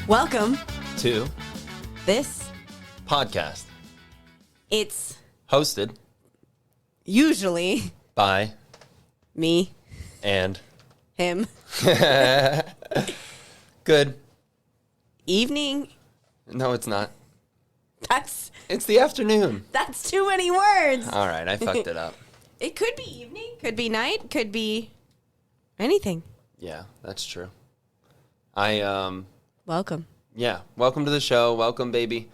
Welcome to this podcast. It's Hosted usually by me and him. Good. Evening. No, it's not. It's the afternoon. That's too many words. All right, I fucked it up. It could be evening, could be night, could be anything. Yeah, that's true. Welcome. Yeah, welcome to the show. Welcome, baby.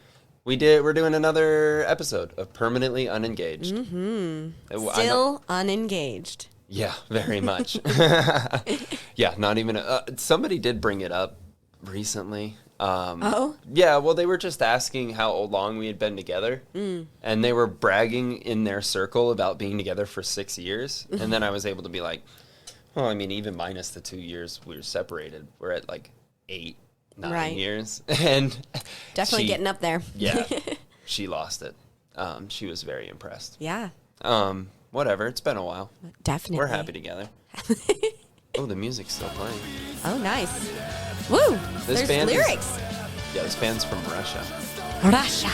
We're doing another episode of Permanently Unengaged. Mm-hmm. Still unengaged. Yeah, very much. Yeah, not even somebody did bring it up recently. Yeah, well, they were just asking how long we had been together, and they were bragging in their circle about being together for 6 years, and then I was able to be like, well, I mean, even minus the 2 years we were separated, we're at like 9 years, and definitely getting up there. Yeah, she lost it. She was very impressed. Yeah. Whatever, it's been a while. Definitely. We're happy together. Oh, the music's still playing. Oh, nice. Woo! There's lyrics. This band's from Russia. Russia.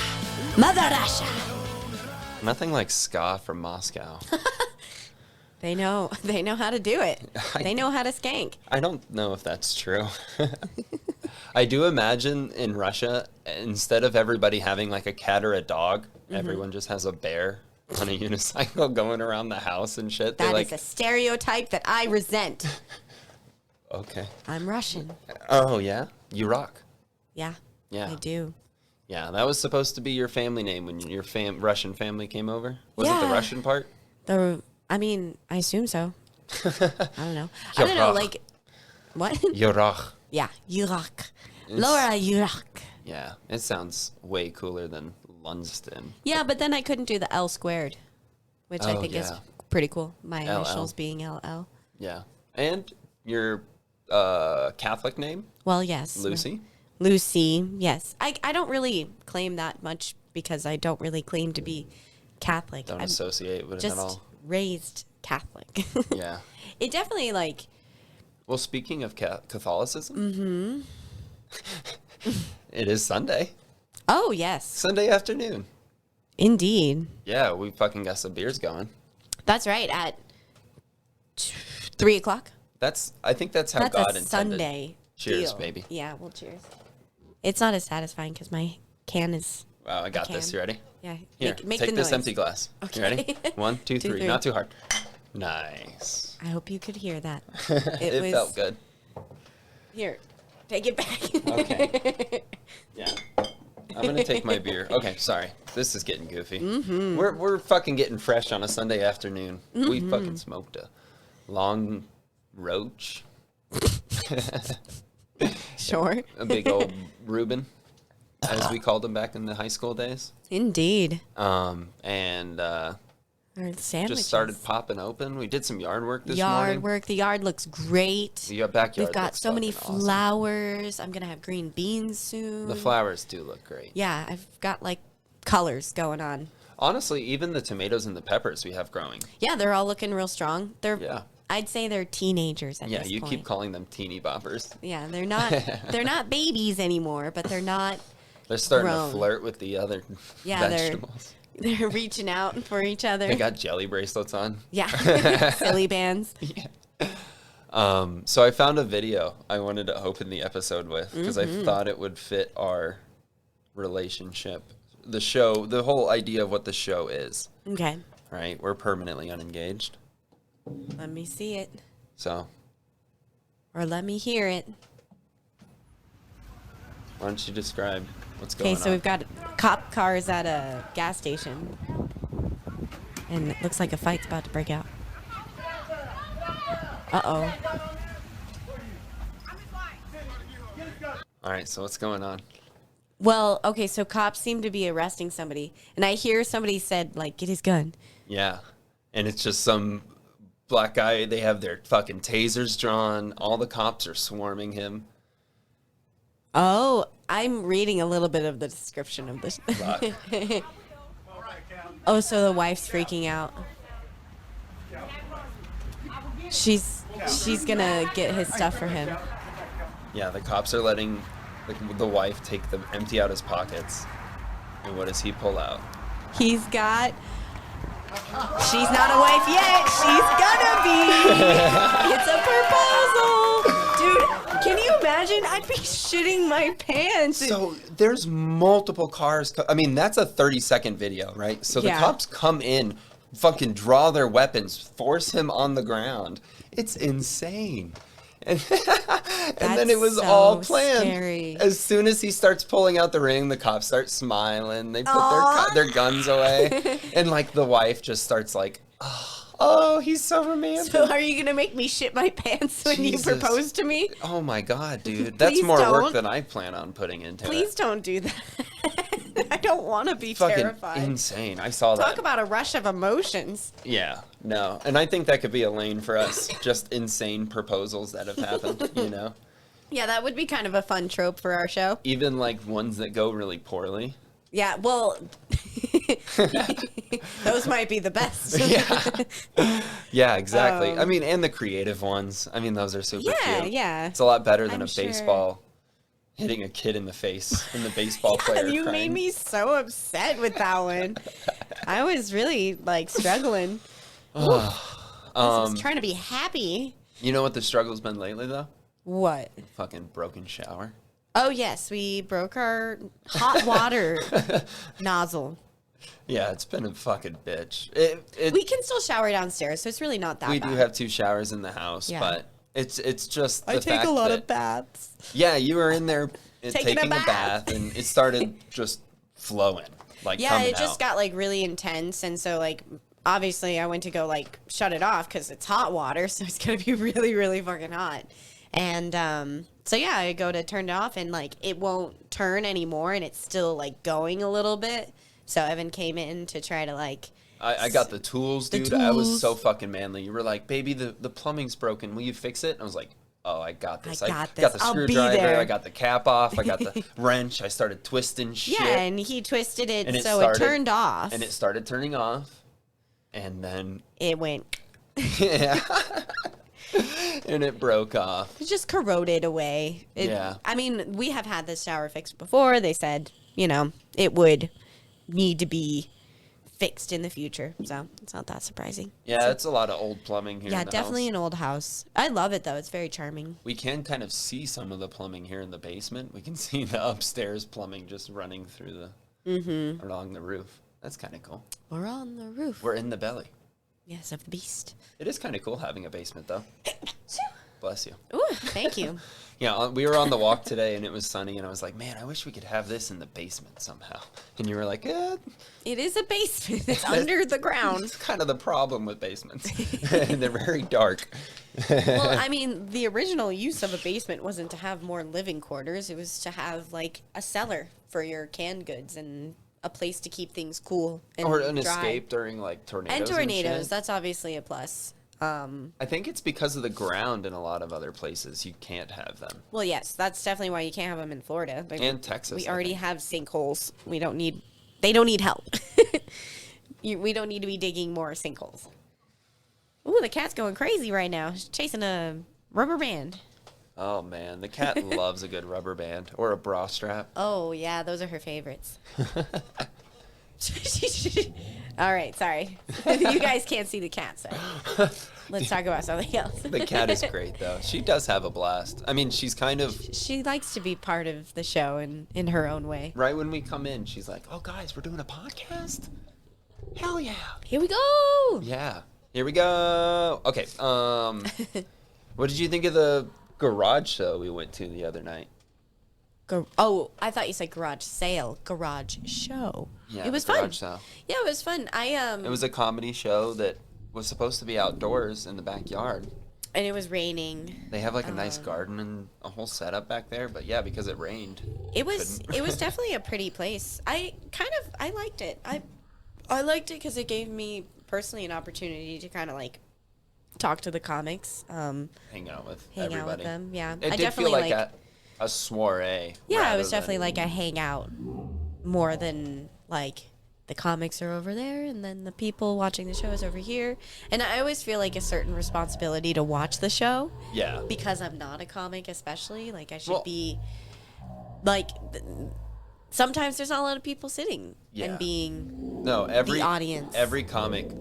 Mother Russia. Nothing like ska from Moscow. They know how to do it. They know how to skank. I don't know if that's true. I do imagine in Russia, instead of everybody having like a cat or a dog, everyone just has a bear on a unicycle going around the house and shit. That is a stereotype that I resent. Okay. I'm Russian. Oh, yeah? You rock. Yeah. Yeah. I do. Yeah, that was supposed to be your family name when your Russian family came over? Was it the Russian part? I assume so. I don't know. I don't know, like, what? Yurach. Yeah, Yurach. Laura Yurach. Yeah, it sounds way cooler than Lundsten. Yeah, but then I couldn't do the L squared, which I think is pretty cool. My initials being LL. Yeah. And your Catholic name? Well, yes. Lucy? Lucy, yes. I don't really claim that much because I don't really claim to be Catholic. Don't associate with it at all. Just raised Catholic. Yeah. It definitely, like... Well, speaking of Catholicism... It is Sunday. Oh, yes. Sunday afternoon. Indeed. Yeah, we fucking got some beers going. That's right, at 3 o'clock. I think that's how God intended. Sunday. Cheers, deal. baby. Yeah, well, cheers. It's not as satisfying because my can is... Wow, I got this. You ready? Yeah. Here, make take the this noise. empty glass. Okay. You ready? 1, 2, 3. 3. Not too hard. Nice. I hope you could hear that. It felt good. Here, take it back. Okay. Yeah. I'm going to take my beer. Okay, sorry. This is getting goofy. We're fucking getting fresh on a Sunday afternoon. We fucking smoked a long roach. Sure. A big old Reuben, as we called them back in the high school days. Indeed. And sandwiches. just started popping open. We did some yard work this morning. Yard work. The yard looks great. The backyard We've got looks so many fucking flowers. I'm going to have green beans soon. The flowers do look great. Yeah, I've got like colors going on. Honestly, even the tomatoes and the peppers we have growing. Yeah, they're all looking real strong. I'd say they're teenagers at this point. Yeah, you keep calling them teeny boppers. Yeah, they're not babies anymore, but they're not They're starting grown. to flirt with the other vegetables. They're reaching out for each other. They got jelly bracelets on. Yeah, silly bands. Yeah. So I found a video I wanted to open the episode with because I thought it would fit our relationship. The show, the whole idea of what the show is. Okay. Right? We're permanently unengaged. Let me see it. So. Or let me hear it. Why don't you describe what's going on? Okay, so we've got cop cars at a gas station. And it looks like a fight's about to break out. Uh-oh. All right, so what's going on? Well, okay, so cops seem to be arresting somebody. And I hear somebody said, like, get his gun. Yeah. And it's just some black guy. They have their fucking tasers drawn. All the cops are swarming him. Oh, I'm reading a little bit of the description of this. Oh, so the wife's freaking out. She's gonna get his stuff for him. Yeah, the cops are letting the wife empty out his pockets. And what does he pull out? He's got... She's not a wife yet. She's gonna be. It's a proposal. Dude, can you imagine? I'd be shitting my pants. So there's multiple cars. I mean, that's a 30-second video, right? So the cops come in, fucking draw their weapons, force him on the ground. It's insane. And then it was all planned. Scary. As soon as he starts pulling out the ring, the cops start smiling. They put their guns away. And, like, the wife just starts like, oh, he's so romantic. So are you going to make me shit my pants when you propose to me? Oh, my God, dude. That's more work than I plan on putting into it. Please don't do that. I don't want to be fucking terrified. Insane. I saw that. Talk about a rush of emotions. Yeah, no. And I think that could be a lane for us. Just insane proposals that have happened, you know? Yeah, that would be kind of a fun trope for our show. Even like ones that go really poorly. Yeah, well, those might be the best. Yeah, exactly. I mean, and the creative ones. I mean, those are super cute. Yeah. It's a lot better than baseball hitting a kid in the face and the baseball player You crying. made me so upset with that one. I was really, like, struggling. I was trying to be happy. You know what the struggle's been lately, though? What? Fucking broken shower. Oh, yes. We broke our hot water nozzle. Yeah, it's been a fucking bitch. We can still shower downstairs, so it's really not that bad. We do have 2 showers in the house, but it's just the fact that... I take a lot of baths. Yeah, you were in there taking a bath, and it started just flowing, like coming it just out. got, like, really intense, and so, like, obviously I went to go, like, shut it off because it's hot water, so it's going to be really, really fucking hot. And so, yeah, I go to turn it off, and, like, it won't turn anymore, and it's still, like, going a little bit. So Evan came in to try to, like... I got the tools, dude. I was so fucking manly. You were like, baby, the plumbing's broken. Will you fix it? And I was like, oh, I got this. I got the screwdriver. I got the cap off. I got the wrench. I started twisting shit. Yeah, and he twisted it so it turned off. And it started turning off. And then... It went... Yeah. And it broke off. It just corroded away. I mean, we have had this shower fixed before. They said, you know, it would need to be fixed in the future, so it's not that surprising. Yeah, it's a lot of old plumbing here. Yeah, definitely an old house. I love it though; it's very charming. We can kind of see some of the plumbing here in the basement. We can see the upstairs plumbing just running through the along the roof. That's kind of cool. We're on the roof. We're in the belly. Yes, of the beast. It is kind of cool having a basement, though. Bless you. Ooh, thank you. Yeah, we were on the walk today, and it was sunny, and I was like, man, I wish we could have this in the basement somehow. And you were like, It is a basement. It's under the ground. It's kind of the problem with basements. They're very dark. Well, I mean, the original use of a basement wasn't to have more living quarters. It was to have, like, a cellar for your canned goods and a place to keep things cool and or an dry. Escape during, like, tornadoes and tornadoes. And shit. That's obviously a plus. I think it's because of the ground in a lot of other places. You can't have them. Well, yes, that's definitely why you can't have them in Florida. Like, and Texas. We already have sinkholes. They don't need help. We don't need to be digging more sinkholes. Ooh, the cat's going crazy right now. She's chasing a rubber band. Oh, man. The cat loves a good rubber band or a bra strap. Oh, yeah. Those are her favorites. All right, sorry. You guys can't see the cat, so let's talk about something else. The cat is great, though. She does have a blast. I mean, she's kind of... She likes to be part of the show in her own way. Right when we come in, she's like, oh, guys, we're doing a podcast? Hell yeah. Here we go. Yeah. Here we go. Okay. What did you think of the garage show we went to the other night? Oh, I thought you said garage sale, garage show. Yeah, it was fun. Sale. Yeah, it was fun. It was a comedy show that was supposed to be outdoors in the backyard. And it was raining. They have like a nice garden and a whole setup back there, but yeah, because it rained. It was definitely a pretty place. I liked it. I liked it because it gave me personally an opportunity to kind of like talk to the comics. Hang out with everybody. Them. Yeah, It did feel like a soiree. Yeah, it was definitely like a hangout more than like the comics are over there and then the people watching the show is over here. And I always feel like a certain responsibility to watch the show. Yeah. Because I'm not a comic, especially. Like I should be like sometimes there's not a lot of people sitting and being the audience. Every comic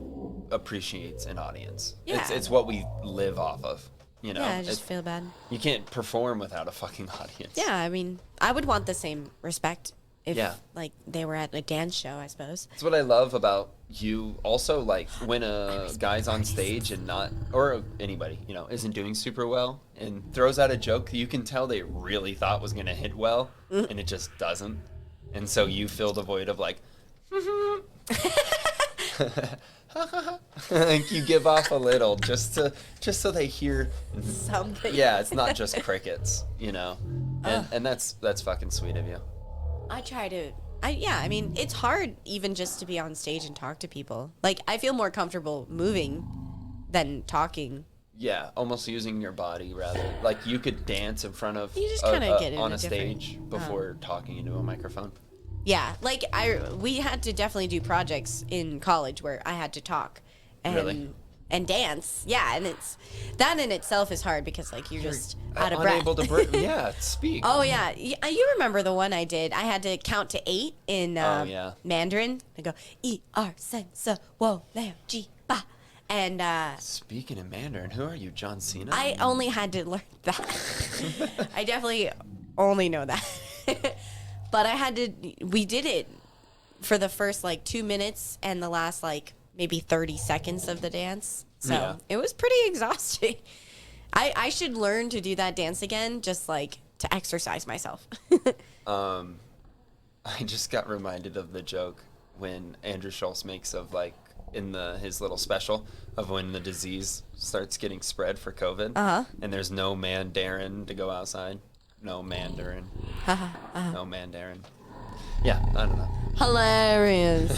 appreciates an audience. Yeah. It's what we live off of. You know, yeah, I just feel bad. You can't perform without a fucking audience. Yeah, I mean, I would want the same respect if, like, they were at a dance show, I suppose. That's what I love about you. Also, like, when a guy's on stage and not, or anybody, you know, isn't doing super well and throws out a joke you can tell they really thought was going to hit well, and it just doesn't. And so you fill the void of, like, like you give off a little just so they hear something. Yeah, it's not just crickets, you know. And that's fucking sweet of you. I try to I mean, it's hard even just to be on stage and talk to people. Like, I feel more comfortable moving than talking. Yeah, almost using your body rather. Like, you could dance in front of you just kind of get on a stage before talking into a microphone. Yeah, like we had to definitely do projects in college where I had to talk and dance. Yeah, and it's that in itself is hard because like you're just out of breath. Unable to speak. Oh yeah, you remember the one I did? I had to count to 8 in Mandarin. I go sen se wo lam ji ba. And speaking in Mandarin, who are you, John Cena? I only had to learn that. I definitely only know that. But we did it for the first like 2 minutes and the last like maybe 30 seconds of the dance. So it was pretty exhausting. I should learn to do that dance again, just like to exercise myself. I just got reminded of the joke when Andrew Schultz makes of like in his little special of when the disease starts getting spread for COVID. And there's no Mandarin to go outside. No Mandarin. No Mandarin. Yeah, I don't know. Hilarious.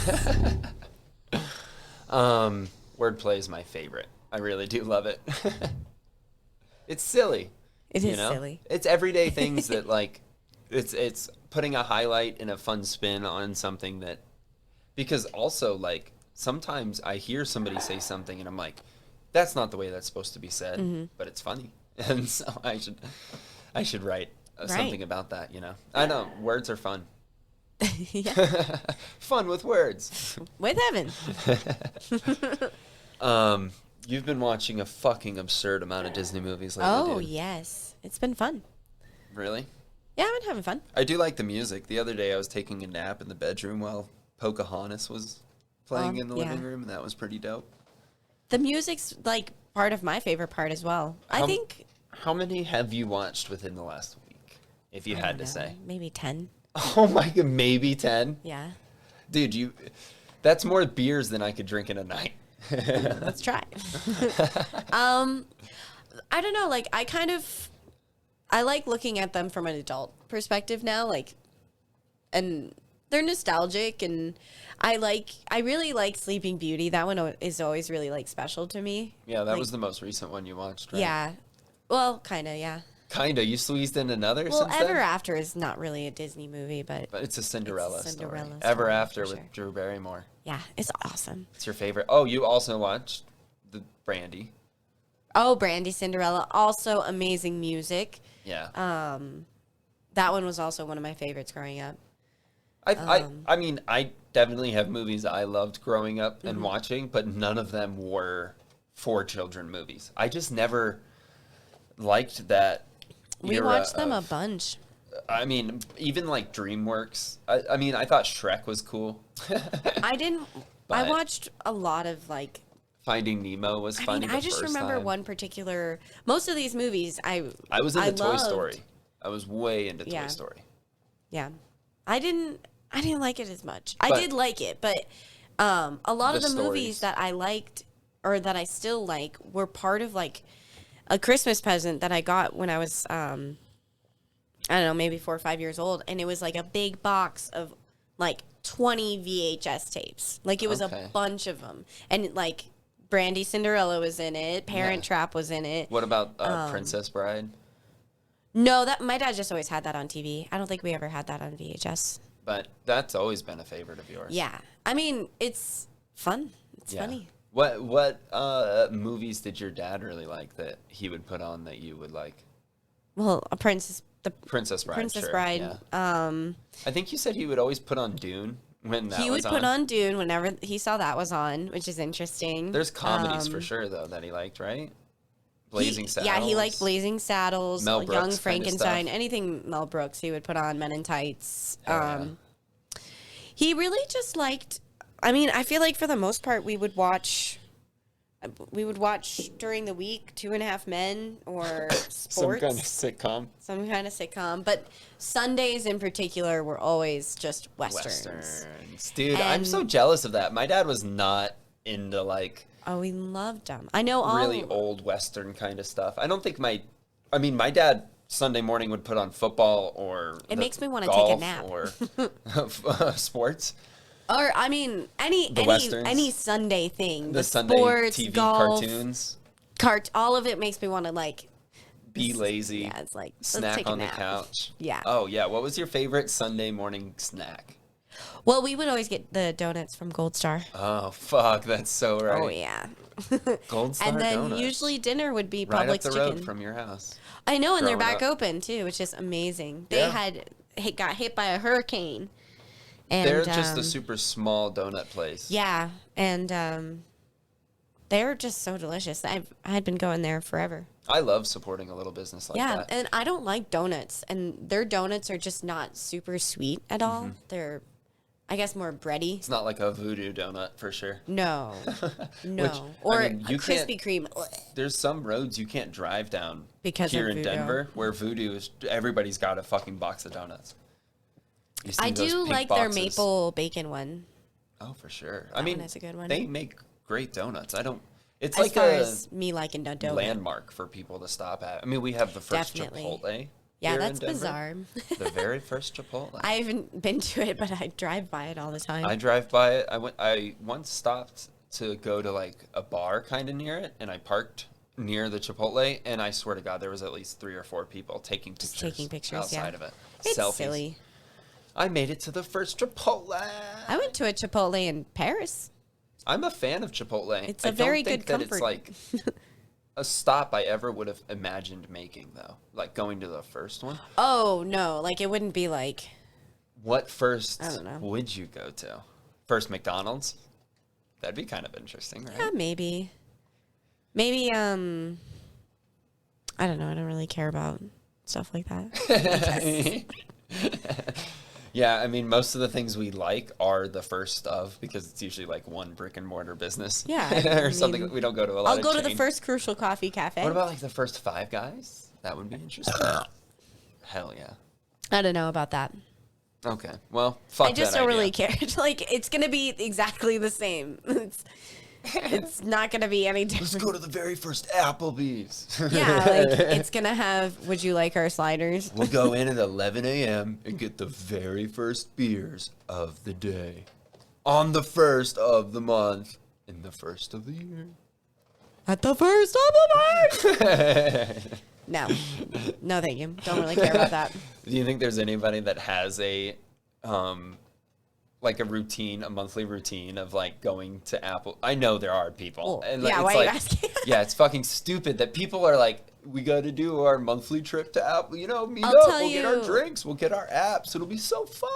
Wordplay is my favorite. I really do love it. It's silly. It is silly. It's everyday things that like it's putting a highlight and a fun spin on something that, because also like sometimes I hear somebody say something and I'm like, that's not the way that's supposed to be said, but it's funny. And so I should write something about that, you know. I know, words are fun. Fun with words. With Evan. You've been watching a fucking absurd amount of Disney movies lately, Oh, dude. yes. It's been fun. Really? Yeah, I've been having fun. I do like the music. The other day I was taking a nap in the bedroom while Pocahontas was playing in the living room, and that was pretty dope. The music's like part of my favorite part as well. I think... How many have you watched within the last week, if you had to say? Maybe 10. Oh my god, maybe 10? Yeah. Dude, that's more beers than I could drink in a night. Let's try. I don't know, like I like looking at them from an adult perspective now, like, and they're nostalgic, and I really like Sleeping Beauty. That one is always really like special to me. Yeah, that was the most recent one you watched, right? Yeah. Well, kind of, yeah. Kinda. You squeezed in another well, since Ever then? After is not really a Disney movie, but it's a Cinderella story. story, Ever After for with sure. Drew Barrymore. Yeah, it's awesome. It's your favorite. Oh, you also watched the Brandy. Oh, Brandy Cinderella, also amazing music. Yeah. That one was also one of my favorites growing up. I mean, I definitely have movies I loved growing up and watching, but none of them were for children movies. I just never liked that. We watched them a bunch. I mean, even like DreamWorks. I mean, I thought Shrek was cool. I watched a lot of like. Finding Nemo was funny. I just remember one particular. Most of these movies, I was into Toy Story. I was way into Toy Story. Yeah, I didn't like it as much. I did like it, but a lot of the movies that I liked or that I still like were part of like a Christmas present that I got when I was I don't know, maybe 4 or 5 years old, and it was like a big box of like 20 VHS tapes. Like it was a bunch of them, and like Brandy Cinderella was in it. Parent Trap was in it. What about Princess Bride? No, my dad just always had that on TV. I don't think we ever had that on VHS. But that's always been a favorite of yours. Yeah, I mean it's fun. It's funny. What movies did your dad really like that he would put on that you would like? Well, a princess. The Princess Bride. Princess sure, Bride. Yeah. I think you said he would always put on Dune when that was on. He would put on Dune whenever he saw that was on, which is interesting. There's comedies for sure, though, that he liked, right? Blazing Saddles. Yeah, he liked Blazing Saddles, Mel Brooks Young kind of Frankenstein, stuff. anything Mel Brooks he would put on, Men in Tights. Yeah. He really just liked, I mean, I feel like for the most part we would watch during the week 2.5 Men or sports. Some kind of sitcom. But Sundays in particular were always just Westerns. Dude, I'm so jealous of that. My dad was not into like... Oh, we loved them. I know all... Really old Western kind of stuff. I don't think my dad Sunday morning would put on football or... It makes me want to take a nap. Or sports. Or, I mean, any Sunday thing. The Sunday sports, TV golf, cartoons. All of it makes me want to, like... Be lazy. Yeah, it's like, let's snack take a on the nap. couch. Yeah. Oh, yeah. What was your favorite Sunday morning snack? Well, we would always get the donuts from Gold Star. Oh, fuck. That's so right. Oh, yeah. Gold Star And then donuts. Usually dinner would be right Publix up the chicken. road from your house. I know, and they're Growing back up. open, too, which is amazing. They Yeah. got hit by a hurricane. And, They're just a super small donut place. Yeah, and they're just so delicious. I had been going there forever. I love supporting a little business like Yeah, that. and I don't like donuts, and their donuts are just not super sweet at all. Mm-hmm. They're, I guess, more bready. It's not like a voodoo donut for sure. No, no, Which, or I mean, a Krispy Kreme. There's some roads you can't drive down Because here of in voodoo. Denver where voodoo is everybody's got a fucking box of donuts. You see I those do pink like boxes. their maple bacon one. Oh, for sure. That I mean, one is a good one. they make great donuts. It's As like far a as me liking a donut. landmark for people to stop at. I mean, we have the first Definitely. Chipotle. Yeah, here in that's Denver. bizarre. The very first Chipotle. I haven't been to it, but I drive by it all the time. I drive by it. I once stopped to go to like a bar kind of near it, and I parked near the Chipotle, and I swear to God, there was at least 3 or 4 people taking pictures outside yeah. of it. It's Selfies. silly. I made it to the first Chipotle. I went to a Chipotle in Paris. I'm a fan of Chipotle. It's a very good that comfort. It's like a stop I ever would have imagined making, though. Like going to the first one. Oh, no. Like, it wouldn't be like... What first I don't know. would you go to? First McDonald's? That'd be kind of interesting, right? Yeah, maybe. Maybe, I don't know. I don't really care about stuff like that. Yeah, I mean, most of the things we like are the first of, because it's usually like one brick and mortar business. Yeah, or something that we don't go to a lot I'll of go to the chain. first Crucial Coffee Cafe. What about like the first Five Guys? That would be interesting. Hell yeah. I don't know about that. Okay, well, fuck I just that don't idea. really care. Like, it's going to be exactly the same. It's not going to be any Let's different. go to the very first Applebee's. Yeah, like, it's going to have, would you like our sliders? We'll go in at 11 a.m. and get the very first beers of the day. On the first of the month. In the first of the year. At the first of the month! No. No, thank you. Don't really care about that. Do you think there's anybody that has a, like a routine, a monthly routine of like going to Apple? I know there are people. Well, And yeah, it's why are you like, asking? yeah, it's fucking stupid that people are like, we got to do our monthly trip to Apple. You know, meet I'll up. tell We'll get our you- drinks. We'll get our apps. It'll be so fun.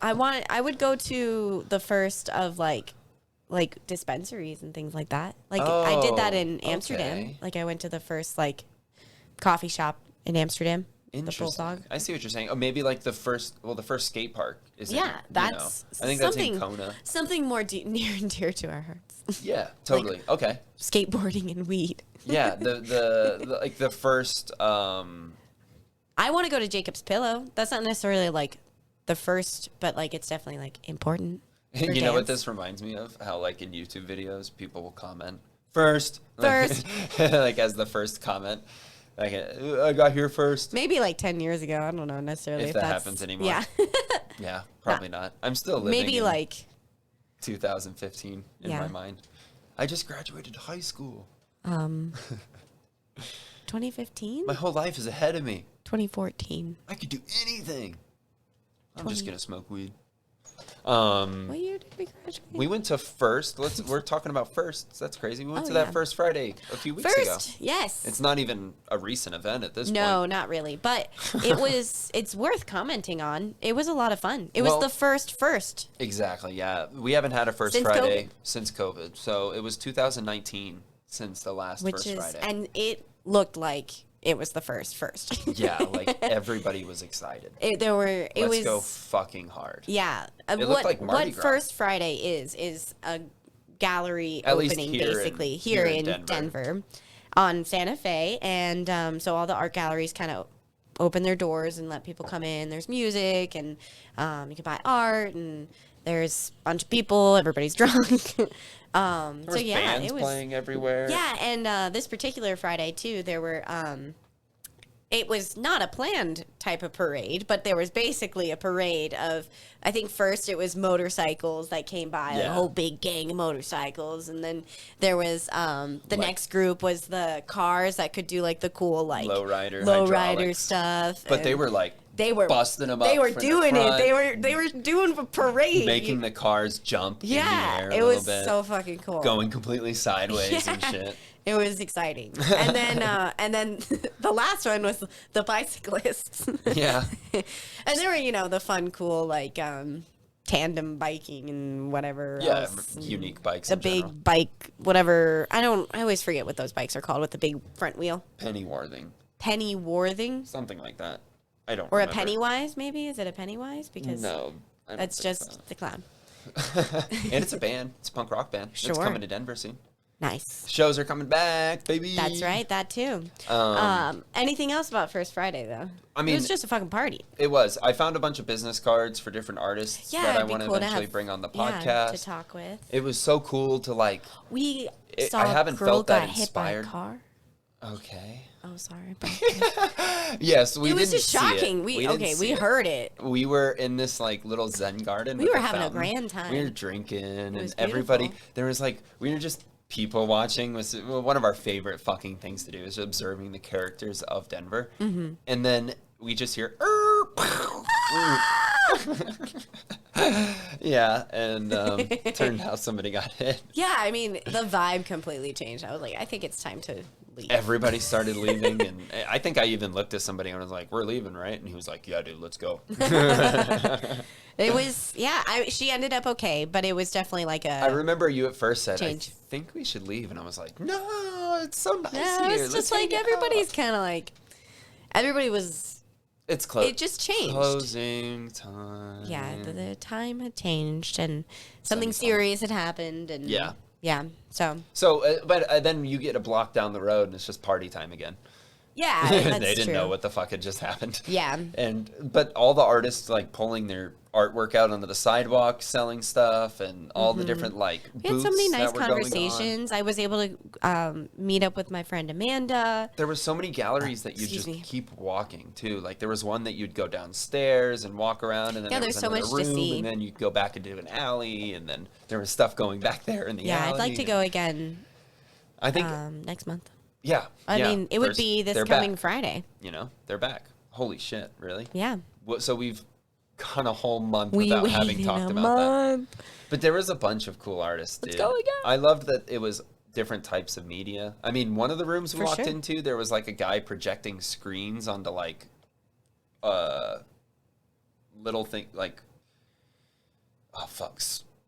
I would go to the first of like dispensaries and things like that. Like I did that in Oh, Amsterdam. okay. Like I went to the first like coffee shop in Amsterdam. The Interesting. Bulldog. I see what you're saying. Oh, maybe like the first skate park is in, Yeah, that's I think that's something in Kona. something more near and dear to our hearts. Yeah, totally. Okay. Skateboarding and weed. Yeah, the like the first I want to go to Jacob's Pillow. That's not necessarily like the first, but like it's definitely like important. for you know what dance. this reminds me of? How like in YouTube videos people will comment first. First. Like as the first comment. Like I got here first. Maybe like 10 years ago. I don't know necessarily If that happens anymore. Yeah. Yeah, probably not. I'm still living Maybe in like 2015 in Yeah. my mind. I just graduated high school. 2015, My whole life is ahead of me. 2014. I could do anything. I'm just 20. gonna smoke weed. What year did we graduate? We went to First. We're talking about First. That's crazy. We went to that First Friday a few weeks ago. Yes. It's not even a recent event at this point. No, not really. But it's worth commenting on. It was a lot of fun. It was the first. Exactly, yeah. We haven't had a First Friday since COVID. So it was 2019 since the last First Friday. And it looked like it was the first. Yeah, like everybody was excited. Let's go fucking hard. Yeah. It looked like Mardi Gras. First Friday is a gallery At opening, basically, here in Denver on Santa Fe. And so all the art galleries kind of open their doors and let people come in. There's music, and you can buy art, and there's a bunch of people. Everybody's drunk. Bands playing everywhere. Yeah, and this particular Friday too, there were it was not a planned type of parade, but there was basically a parade of, I think first it was motorcycles that came by, like a whole big gang of motorcycles, and then there was the next group was the cars that could do like the cool like lowrider stuff. But they were like busting them up. They were doing it. They were doing a parade, making the cars jump. Yeah, in the air it was bit, so fucking cool. Going completely sideways and shit. It was exciting. And then the last one was the bicyclists. Yeah. And there were, the fun, cool, like, tandem biking and whatever else. Unique bikes a big general. Bike, whatever. I always forget what those bikes are called with the big front wheel. Pennyworthing? Something like that. I don't Or remember. A Pennywise, maybe? Is it a Pennywise? Because no, that's just the clown. And it's a band. It's a punk rock band. Sure. It's coming to Denver soon. Nice. Shows are coming back, baby. That's right. That too. Anything else about First Friday, though? I mean, it was just a fucking party. It was. I found a bunch of business cards for different artists that I want to eventually bring on the podcast. Yeah, to talk with. It was so cool to like. I haven't felt that inspired. Hit by a car. Okay. Oh, sorry. Yes, we didn't see it. It was just shocking. We heard it. We were in this like little Zen garden. We were having a grand time. We were drinking, and everybody. There was like we were just people watching. Was one of our favorite fucking things to do is observing the characters of Denver, and then we just hear. Yeah, and turned out somebody got hit. Yeah, I mean, the vibe completely changed. I was like, I think it's time to leave. Everybody started leaving, and I think I even looked at somebody and was like, we're leaving, right? And he was like, yeah, dude, let's go. It was, she ended up okay, but it was definitely like I remember you at first said, change. I think we should leave. And I was like, no, it's so nice here. It's just like everybody's kind of like, everybody was... It's close. It just changed. Closing time. Yeah, the time had changed, and something serious had happened, and yeah. So, but then you get a block down the road, and it's just party time again. Yeah, that's they didn't true. know what the fuck had just happened. Yeah, but all the artists like pulling their artwork out onto the sidewalk, selling stuff, and all the different like booths. We had so many nice that were conversations. I was able to meet up with my friend Amanda. There were so many galleries that you just keep walking too. Like there was one that you'd go downstairs and walk around, and then there was so much room, to see. And then you'd go back into an alley, and then there was stuff going back there in the alley. Yeah, I'd like to go again. I think next month. Yeah, I mean, it would be this coming Friday. They're back. Holy shit, really? Yeah. So we've gone a whole month without having talked about that. But there was a bunch of cool artists, dude. Let's go again. I loved that it was different types of media. I mean, one of the rooms we walked into, there was like a guy projecting screens onto like little thing like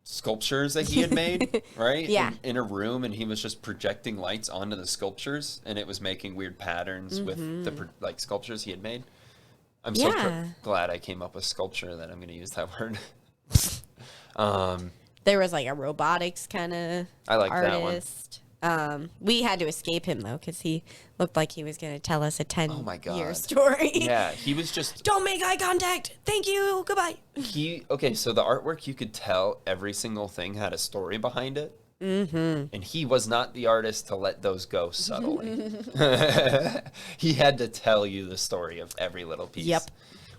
sculptures that he had made, right? Yeah. In a room, and he was just projecting lights onto the sculptures, and it was making weird patterns with the sculptures he had made. I'm so glad I came up with sculpture that I'm going to use that word. There was like a robotics kind of artist. That one. We had to escape him though, because he looked like he was going to tell us a 10-year story. Yeah, he was just... Don't make eye contact! Thank you! Goodbye! So the artwork, you could tell every single thing had a story behind it. Mm-hmm. And he was not the artist to let those go subtly. He had to tell you the story of every little piece. Yep.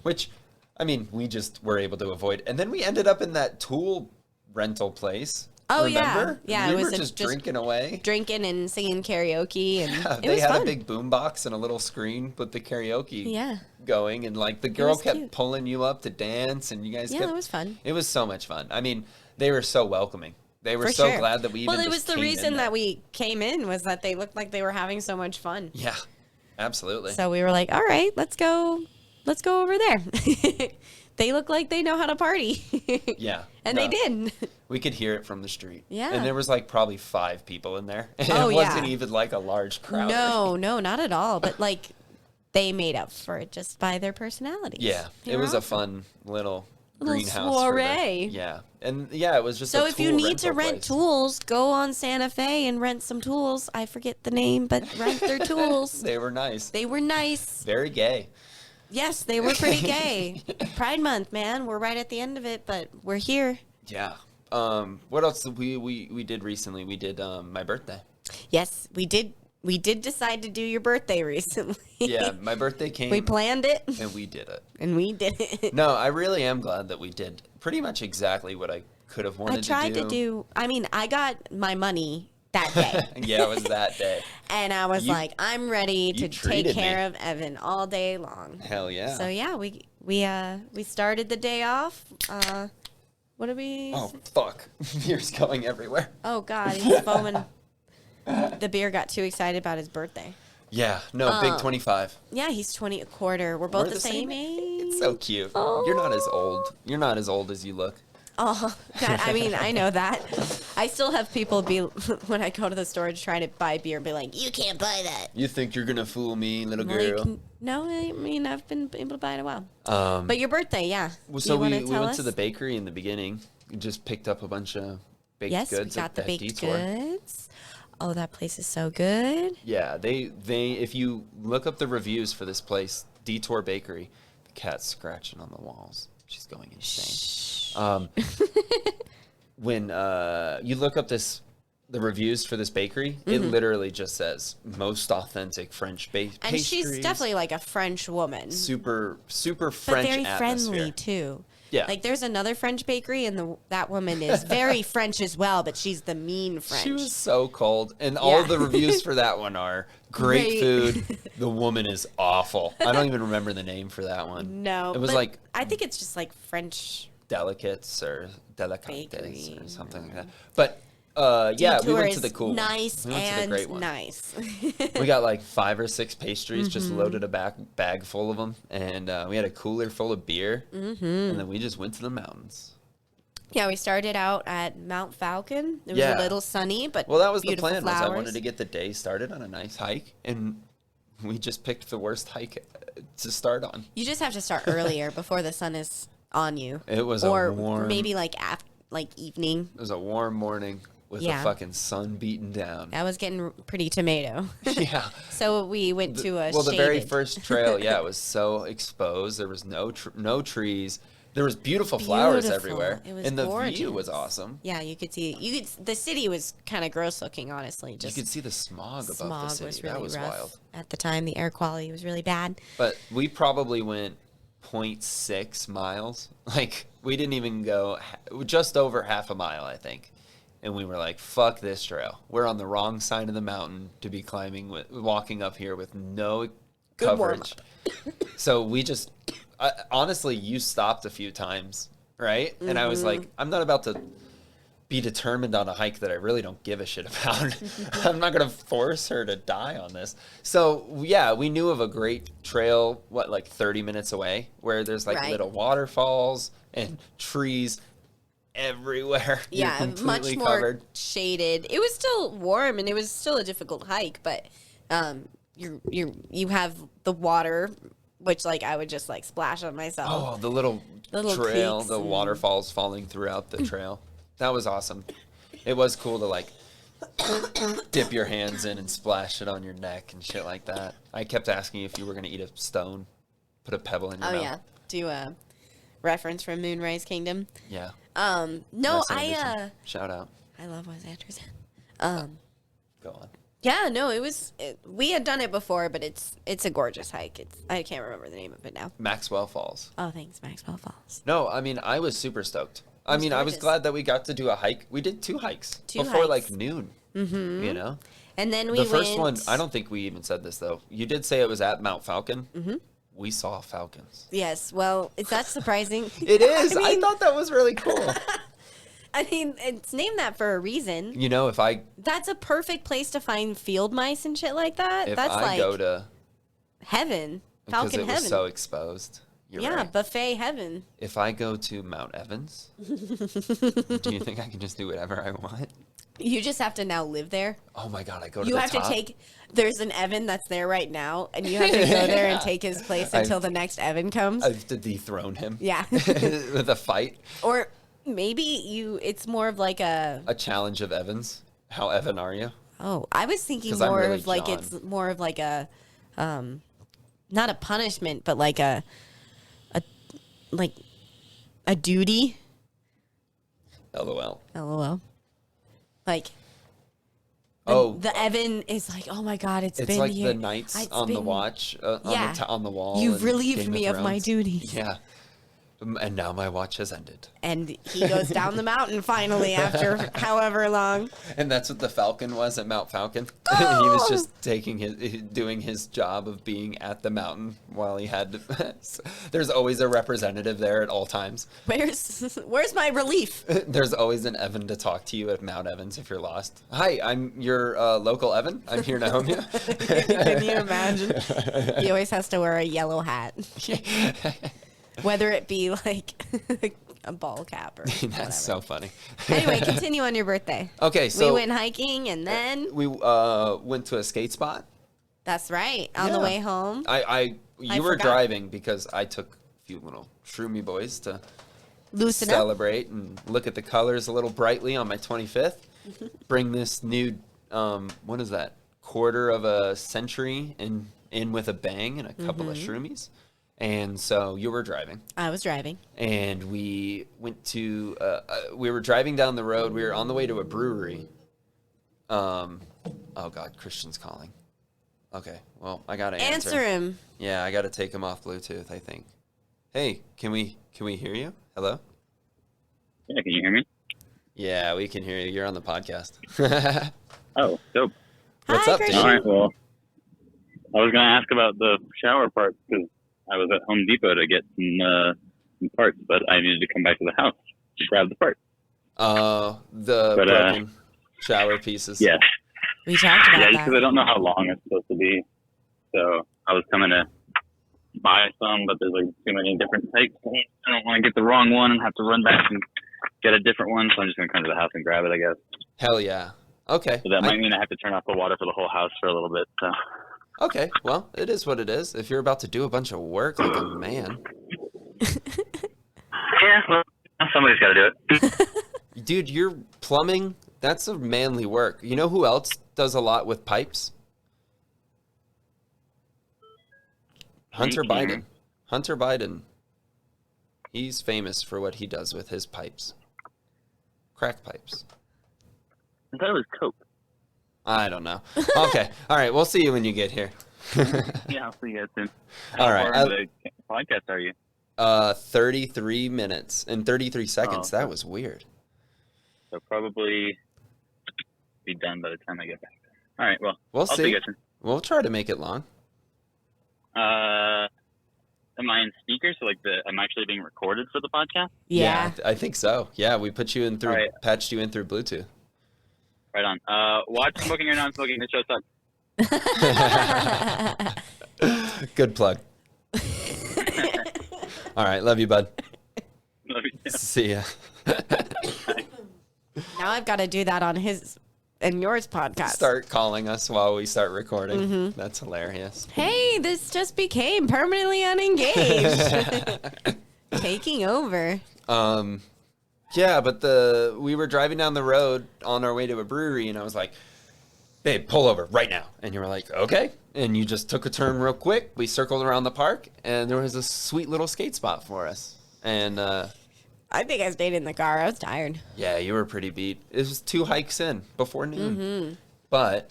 Which, I mean, we just were able to avoid. And then we ended up in that tool rental place. Oh, Remember? Yeah. We It was were just drinking away. Drinking and singing karaoke. And Yeah, it they was had fun. a big boombox and a little screen with the karaoke going. And like the girl was kept cute. pulling you up to dance and you guys kept. It was fun. It was so much fun. I mean, they were so welcoming. They were For so sure. glad that we even Well, it was just the came reason in there. that we came in was that they looked like they were having so much fun. Yeah, absolutely. So we were like, all right, let's go over there. They look like they know how to party. Yeah. And they did. We could hear it from the street. Yeah. And there was like probably 5 people in there. And Oh, it wasn't yeah. even like a large crowd. No, not at all. But like they made up for it just by their personalities. Yeah. They It were was a awesome. fun little Little greenhouse. soiree. Yeah. And yeah, it was just So a if you tool need to rental rent place. tools, go on Santa Fe and rent some tools. I forget the name, but rent their tools. They were nice. They were nice. Very gay. Yes, they were pretty gay. Pride Month, man. We're right at the end of it, but we're here. Yeah. What else did we did recently? We did my birthday. Yes, we did. We did decide to do your birthday recently. Yeah, my birthday came. We planned it. And we did it. And we did it. No, I really am glad that we did pretty much exactly what I could have wanted I tried to do. I mean, I got my money that day. Yeah, it was that day. And I was like, I'm ready to take treated care me. of Evan all day long. Hell yeah. So yeah, we started the day off. What did we? Oh fuck! Beer's going everywhere. Oh God, he's foaming. The beer got too excited about his birthday. Yeah, no, big 25. Yeah, he's 20 a quarter. We're both We're the same age. It's so cute. You're not as old. You're not as old as you look. Oh, God, I mean, I know that. I still have people be when I go to the store to try to buy beer, be like, "You can't buy that." You think you're gonna fool me, little Like, girl? no, I mean, I've been able to buy it a while. But your birthday, yeah. So you we wanna tell went us? to the bakery in the beginning. We just picked up a bunch of baked Yes, goods. we got at the that baked detour. goods. Oh, that place is so good. Yeah, they if you look up the reviews for this place, Detour Bakery, the cat's scratching on the walls. She's going insane. When you look up the reviews for this bakery, it literally just says most authentic French And pastries. she's definitely like a French woman. super but French very atmosphere. friendly too. Yeah. Like there's another French bakery and that woman is very French as well, but she's the mean French. She was so cold, and all Yeah. the reviews for that one are great Great. food. The woman is awful. I don't even remember the name for that one. No. It was but like I think it's just like French delicates or delicates Bakery. or something like that. But yeah, we Detour went to is the cool nice one. We went to the great one. nice. We got like 5 or 6 pastries, just Mm-hmm. loaded a bag full of them, and we had a cooler full of beer, and then we just went to the mountains. Yeah, we started out at Mount Falcon. It was Yeah. a little sunny, but Well, that was the beautiful plan. flowers. Was I wanted to get the day started on a nice hike, and we just picked the worst hike to start on. You just have to start earlier before the sun is on you. It was or a warm, maybe like evening. It was a warm morning with Yeah. the fucking sun beating down. That was getting pretty tomato. Yeah. So we went to a Well, the very shaded- first trail, yeah, it was so exposed. There was no trees. There was beautiful flowers Beautiful. everywhere, It was and the view gorgeous. was awesome. Yeah, you could see. The city was kind of gross looking, honestly. You Just could see the smog above the smog city. was really That was rough wild. at the time. The air quality was really bad. But we probably went 0.6 miles. Like we didn't even go just over half a mile, I think. And we were like, "Fuck this trail. We're on the wrong side of the mountain to be walking up here with no coverage." So we just, honestly, you stopped a few times, right? And I was like, "I'm not about to be determined on a hike that I really don't give a shit about. I'm not going to force her to die on this." So, yeah, we knew of a great trail, like 30 minutes away, where there's like Right. little waterfalls and trees everywhere. You're Yeah, much completely more covered. shaded. It was still warm and it was still a difficult hike, but you have the water, which like I would just like splash on myself. Oh, the little Little trail, creeks the and- waterfalls falling throughout the trail. That was awesome. It was cool to like dip your hands in and splash it on your neck and shit like that. I kept asking you if you were going to eat a stone, put a pebble in your Oh mouth. yeah, do a reference from Moonrise Kingdom. Yeah. No, Wes Anderson. Shout out. I love Wes Anderson. Go on. Yeah, no, we had done it before, but it's a gorgeous hike. I can't remember the name of it now. Maxwell Falls. Oh, thanks, Maxwell Falls. No, I mean, I was super stoked. I mean, I was glad that we got to do a hike. We did 2 hikes before like noon. Mm-hmm. You know. And then the first one, I don't think we even said this though. You did say it was at Mount Falcon. Mm-hmm. We saw falcons. Yes. Well, is that surprising? It is. I thought that was really cool. I mean, it's named that for a reason. You know, that's a perfect place to find field mice and shit like that. That's like go to heaven, Falcon heaven. Because it was so exposed. You're right. Buffet heaven. If I go to Mount Evans, do you think I can just do whatever I want? You just have to now live there. Oh my God, I go to the top. You have to take, there's an Evan that's there right now, and you have to go there and take his place until the next Evan comes. I have to dethrone him. Yeah. With a fight. Or maybe it's more of like a challenge of Evans. How Evan are you? Oh, I was thinking more really of like, John. It's more of like a, not a punishment, but like a duty. LOL. LOL. Like, the Evan is like, oh my God, it's been like here. The knights on the watch, on the wall. You've relieved me of my duties. Yeah. And now my watch has ended. And he goes down the mountain finally after however long. And that's what the Falcon was at Mount Falcon. Oh! He was just doing his job of being at the mountain while he had to. There's always a representative there at all times. Where's my relief? There's always an Evan to talk to you at Mount Evans if you're lost. Hi, I'm your local Evan. I'm here to home you. Can you imagine? He always has to wear a yellow hat. Whether it be like a ball cap or That's whatever. So funny. Anyway, continue on your birthday. Okay, so we went hiking and then we went to a skate spot. That's right. On the way home. You were driving because I took a few little shroomy boys to celebrate and look at the colors a little brightly on my 25th. Bring this new what is that? Quarter of a century in with a bang and a couple of shroomies. And so you were driving. I was driving. And we went to, we were driving down the road. We were on the way to a brewery. Oh God, Christian's calling. Okay, well, I got to answer him. Yeah, I got to take him off Bluetooth, I think. Hey, can we hear you? Hello? Yeah, can you hear me? Yeah, we can hear you. You're on the podcast. Oh, dope. What's up, dude? All right, well, I was going to ask about the shower part because I was at Home Depot to get some parts, but I needed to come back to the house to grab the part. The broken shower pieces. Yeah. We talked about that. Yeah, just because I don't know how long it's supposed to be. So I was coming to buy some, but there's like too many different types. I don't want to get the wrong one and have to run back and get a different one, so I'm just going to come to the house and grab it, I guess. Hell yeah. Okay. So that might mean I have to turn off the water for the whole house for a little bit, so... Okay, well, it is what it is. If you're about to do a bunch of work like a man. Yeah, well, somebody's got to do it. Dude, you're plumbing, that's a manly work. You know who else does a lot with pipes? Hunter Biden. Hunter Biden. He's famous for what he does with his pipes. Crack pipes. I thought it was Coke. I don't know. Okay. All right. We'll see you when you get here. Yeah, I'll see you guys soon. All right. How far into the podcast are you? 33 minutes and 33 seconds. Oh, that was weird. So probably be done by the time I get back. All right. Well, we'll I'll see. See you guys soon. We'll try to make it long. Am I in speaker? So I'm actually being recorded for the podcast? Yeah. I think so. Yeah, we put you in through, patched you in through Bluetooth. Right on. Watch Smoking or Non-Smoking. This show sucks. Good plug. All right. Love you, bud. Love you too. See ya. Now I've got to do that on his and yours podcast. Start calling us while we start recording. Mm-hmm. That's hilarious. Hey, this just became permanently unengaged. Taking over. Yeah, but we were driving down the road on our way to a brewery, and I was like, babe, pull over right now. And you were like, okay. And you just took a turn real quick. We circled around the park, and there was a sweet little skate spot for us. And I think I stayed in the car. I was tired. Yeah, you were pretty beat. It was 2 hikes in before noon. Mm-hmm. But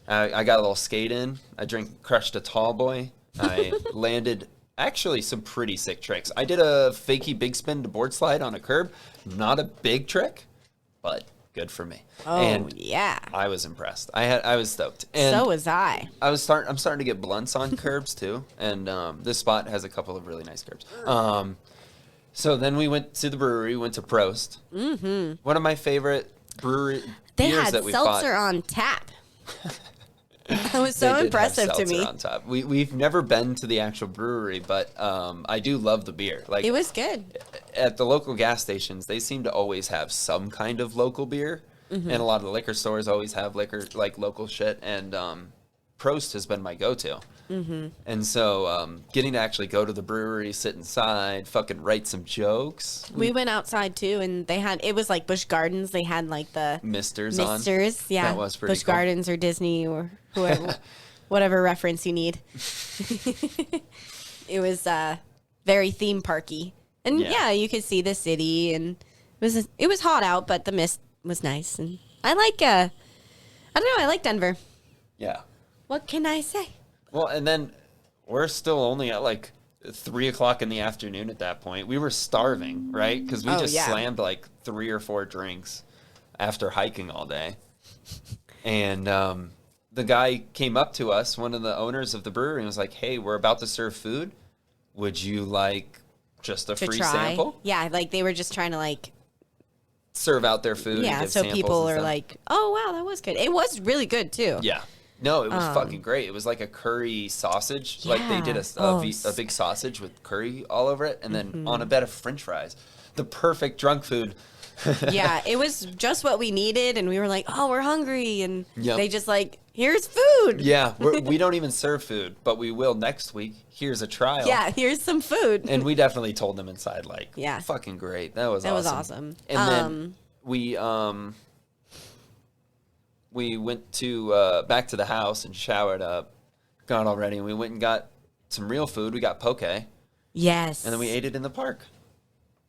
I got a little skate in. I crushed a tall boy. I landed actually some pretty sick tricks. I did a fakie big spin to board slide on a curb. Not a big trick, but good for me. Oh, and yeah. I was impressed. I was stoked. And so was I. I'm starting to get blunts on curbs too, and this spot has a couple of really nice curbs. So then we went to the brewery, went to Prost. Mm-hmm. One of my favorite beers that we bought. They had seltzer on tap. That was so impressive to me. On top. We've never been to the actual brewery, but I do love the beer. Like, it was good. At the local gas stations, they seem to always have some kind of local beer, and a lot of the liquor stores always have liquor, like local shit. And Prost has been my go-to. Mm-hmm. And so getting to actually go to the brewery, sit inside, fucking write some jokes. We went outside too, and it was like Busch Gardens. They had like the Misters, yeah. That was pretty Busch cool. Gardens or Disney or whoever, whatever reference you need. It was very theme parky, and yeah, you could see the city, and it was hot out, but the mist was nice, and I like I don't know, I like Denver. Yeah. What can I say? Well, and then we're still only at like 3 o'clock in the afternoon at that point. We were starving, right? Because we slammed like 3 or 4 drinks after hiking all day. And the guy came up to us, one of the owners of the brewery, and was like, hey, we're about to serve food. Would you like just a free sample? Yeah, like they were just trying to like serve out their food. Yeah, and give so samples people and are stuff. like, oh, wow, that was good. It was really good too. Yeah. No, it was fucking great. It was like a curry sausage. Yeah. Like they did a big sausage with curry all over it, and then on a bed of French fries. The perfect drunk food. Yeah, it was just what we needed, and we were like, oh, we're hungry, and they just like, here's food. Yeah, we don't even serve food, but we will next week. Here's a trial. Yeah, here's some food. And we definitely told them inside, like, fucking great. That was awesome. And then we went to back to the house and showered up, got all ready, and we went and got some real food. We got poke. Yes. And then we ate it in the park.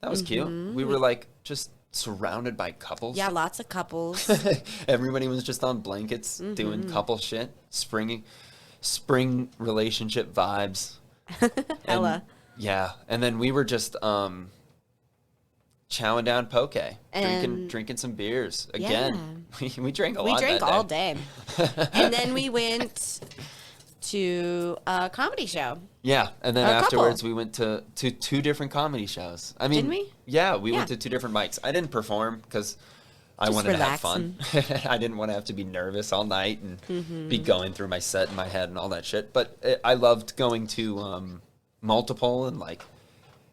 That was cute. We were like just surrounded by couples. Yeah, lots of couples. Everybody was just on blankets doing couple shit, spring relationship vibes. Hella. Yeah, and then we were just chowing down poke, drinking some beers again. Yeah. We drank a lot. We drank that all day. And then we went to a comedy show. Yeah, and then afterwards we went to 2 different comedy shows. I mean, didn't we? Yeah, we went to 2 different mics. I didn't perform because I wanted to have fun. I didn't want to have to be nervous all night and be going through my set in my head and all that shit. But I loved going to multiple and like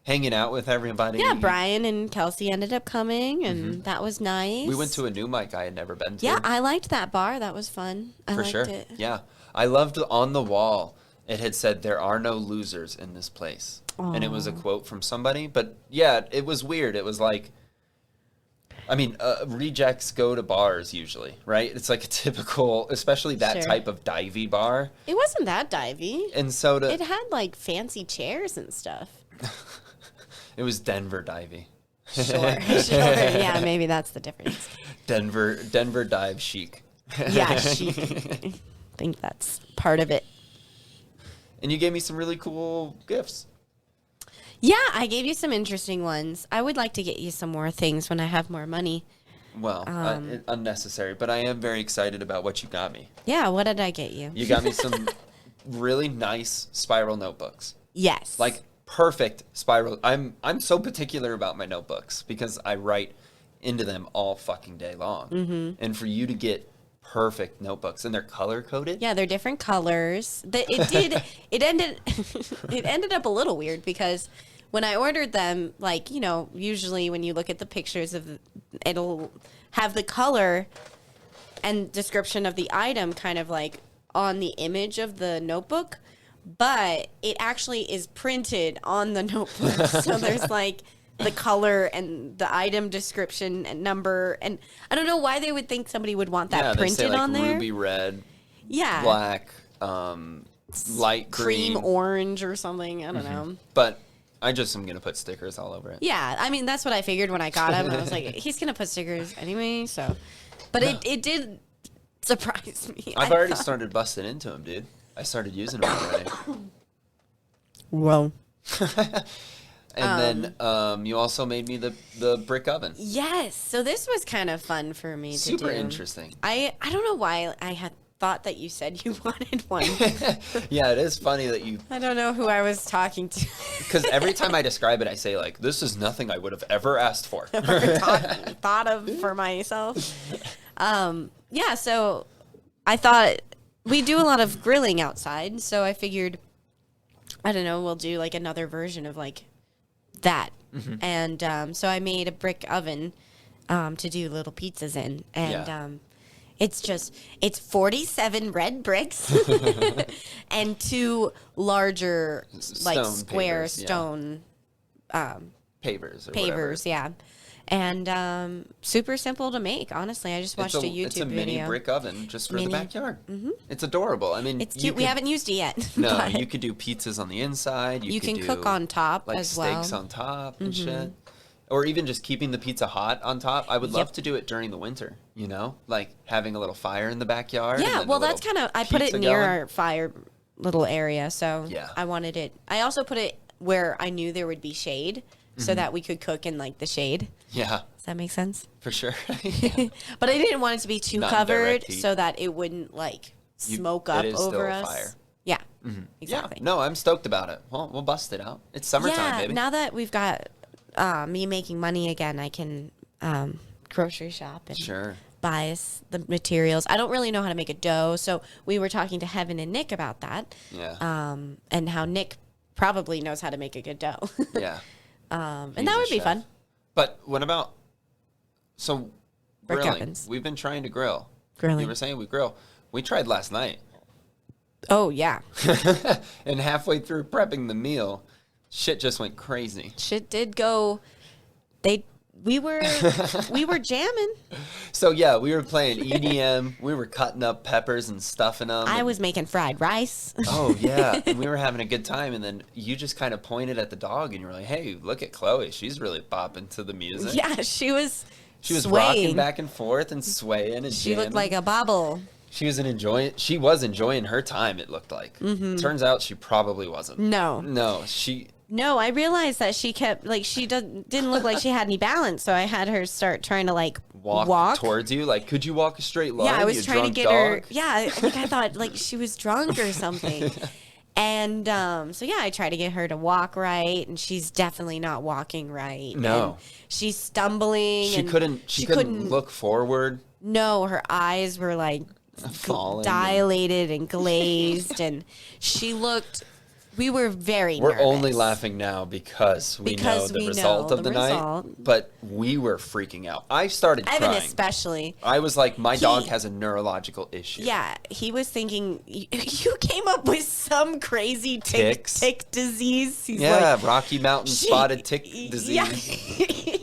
hanging out with everybody. Yeah, Brian and Kelsey ended up coming, and that was nice. We went to a new mic I had never been to. Yeah, I liked that bar. That was fun. I liked it. Yeah, I loved on the wall. It had said, "There are no losers in this place," and it was a quote from somebody. But yeah, it was weird. It was like, I mean, rejects go to bars usually, right? It's like a typical, especially that type of divey bar. It wasn't that divey. And so it had like fancy chairs and stuff. It was Denver divey. Sure. Yeah, maybe that's the difference. Denver dive chic. Yeah, chic. I think that's part of it. And you gave me some really cool gifts. Yeah, I gave you some interesting ones. I would like to get you some more things when I have more money. Well, unnecessary, but I am very excited about what you got me. Yeah, what did I get you? You got me some really nice spiral notebooks. Yes. Like perfect spiral. I'm so particular about my notebooks because I write into them all fucking day long. Mm-hmm. And for you to get perfect notebooks, and they're color coded. Yeah, they're different colors. It ended up a little weird because when I ordered them, like, you know, usually when you look at the pictures it'll have the color and description of the item kind of like on the image of the notebook, but it actually is printed on the notebook. So there's like the color and the item description and number, and I don't know why they would think somebody would want that printed they say, like, on there. Ruby red, black, light cream green, orange or something. I don't know. But I just am gonna put stickers all over it. Yeah, I mean that's what I figured when I got him. I was like, he's gonna put stickers anyway. So, but it did surprise me. I've already started busting into them, dude. I started using them already. Well, And then you also made me the brick oven. Yes. So this was kind of fun for me to do. Super interesting. I don't know why I had thought that you said you wanted one. Yeah, it is funny that you... I don't know who I was talking to. Because every time I describe it, I say, like, this is nothing I would have ever asked for. Or thought of for myself. Yeah, so I thought we do a lot of grilling outside, so I figured, I don't know, we'll do like another version of like that. Mm-hmm. And so I made a brick oven to do little pizzas in. And it's 47 red bricks and 2 larger like square stone pavers, yeah. And super simple to make, honestly. I just watched a YouTube video. It's a mini brick oven just for the backyard. Mm-hmm. It's adorable. I mean, it's cute. We haven't used it yet. No, you could do pizzas on the inside. You can cook on top like as well. Steaks on top and shit. Or even just keeping the pizza hot on top. I would love to do it during the winter, you know? Like having a little fire in the backyard. Yeah, well, that's kind of... I put it near our fire little area, so I wanted it... I also put it where I knew there would be shade, so that we could cook in, like, the shade. Yeah. Does that make sense? For sure. But I didn't want it to be too covered so that it wouldn't, like, smoke up over us. Fire. Yeah, exactly. Yeah, no, I'm stoked about it. Well, we'll bust it out. It's summertime, baby. Now that we've got... me making money again, I can grocery shop and buy us the materials. I don't really know how to make a dough, so we were talking to Heaven and Nick about that. Yeah. And how Nick probably knows how to make a good dough. Yeah. And that would be fun. But what about brick grilling? ovens. We've been trying to grill. Grilling. You were saying we grill. We tried last night. Oh yeah. And halfway through prepping the meal, shit just went crazy. Shit did go. We were jamming. So yeah, we were playing EDM. We were cutting up peppers and stuffing them. I was making fried rice. Oh yeah, and we were having a good time. And then you just kind of pointed at the dog, and you were like, "Hey, look at Chloe. She's really bopping to the music." Yeah, she was. She was swaying. rocking back and forth and swaying and she jamming. looked like a bobble. She was enjoying her time. It looked like. Mm-hmm. Turns out she probably wasn't. No. No, I realized that she kept, like, she didn't look like she had any balance, so I had her start trying to, like, walk towards you. Like, could you walk a straight line? Yeah, I was trying to get her. Yeah, I thought, like, she was drunk or something. And so, yeah, I tried to get her to walk right, and she's definitely not walking right. No. And she's stumbling. She couldn't look forward. No, her eyes were, like, dilated and glazed, and she looked... We were very nervous. We're only laughing now because we know the result of the night, but we were freaking out. I started crying. Evan especially. I was like, my dog has a neurological issue. Yeah, he was thinking, you came up with some crazy tick disease. He's like, Rocky Mountain spotted tick disease. Yeah.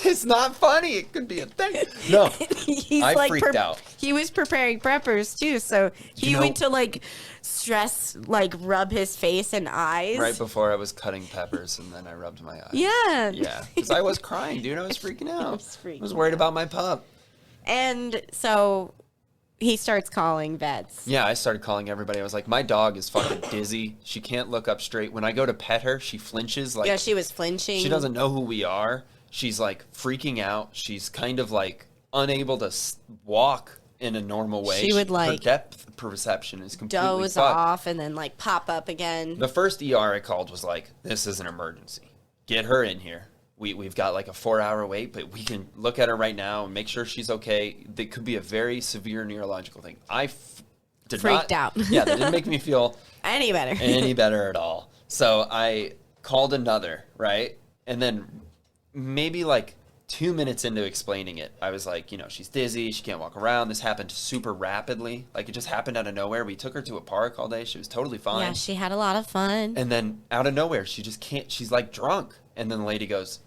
It's not funny. It could be a thing. No, I freaked out. He was preparing preppers too, so he went to like stress, like rub his face and eyes. Right before I was cutting peppers, and then I rubbed my eyes. Yeah. Yeah, because I was crying, dude. I was freaking out. I was worried about my pup. And so he starts calling vets. Yeah, I started calling everybody. I was like, my dog is fucking dizzy. She can't look up straight. When I go to pet her, she flinches. Like, yeah, she was flinching. She doesn't know who we are. She's like freaking out. She's kind of like unable to walk in a normal way. She would like her depth perception is completely doze fucked. off and then like pop up again. The first ER I called was like, this is an emergency. Get her in here. We've got like a 4-hour wait, but we can look at her right now and make sure she's okay. That could be a very severe neurological thing. I freaked out. Yeah, that didn't make me feel any better at all. So I called another, right? And then maybe like 2 minutes into explaining it, I was like, she's dizzy. She can't walk around. This happened super rapidly. Like, it just happened out of nowhere. We took her to a park all day. She was totally fine. Yeah, she had a lot of fun. And then out of nowhere, she just can't. She's like drunk. And then the lady goes,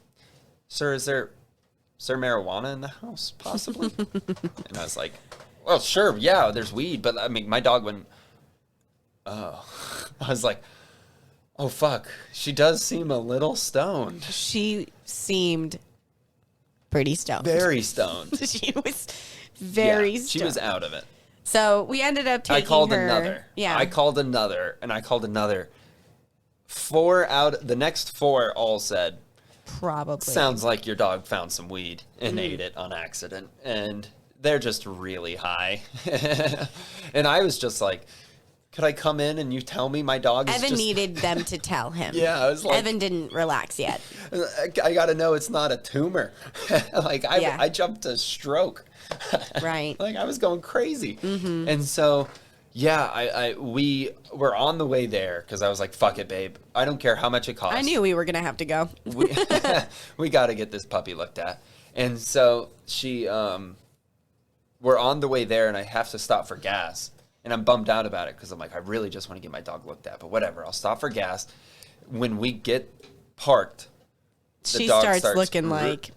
"Sir, is there marijuana in the house, possibly?" And I was like, "Well, sure. Yeah, there's weed. But I mean, my dog wouldn't." Oh, I was like, oh, fuck. She does seem a little stoned. She seemed pretty stoned. Very stoned. She was very stoned. She was out of it. So we ended up taking her. Another. Yeah. I called another, and I called another. The next 4 all said, Probably. sounds like your dog found some weed and ate it on accident. And they're just really high. And I was just like, could I come in and you tell me my dog is Evan just... needed them to tell him. Yeah, I was like... Evan didn't relax yet. I got to know it's not a tumor. Like, I jumped a stroke. Right. Like, I was going crazy. Mm-hmm. And so... Yeah, we were on the way there because I was like, fuck it, babe. I don't care how much it costs. I knew we were going to have to go. we got to get this puppy looked at. And so we're on the way there and I have to stop for gas. And I'm bummed out about it because I'm like, I really just want to get my dog looked at. But whatever, I'll stop for gas. When we get parked, she starts looking like...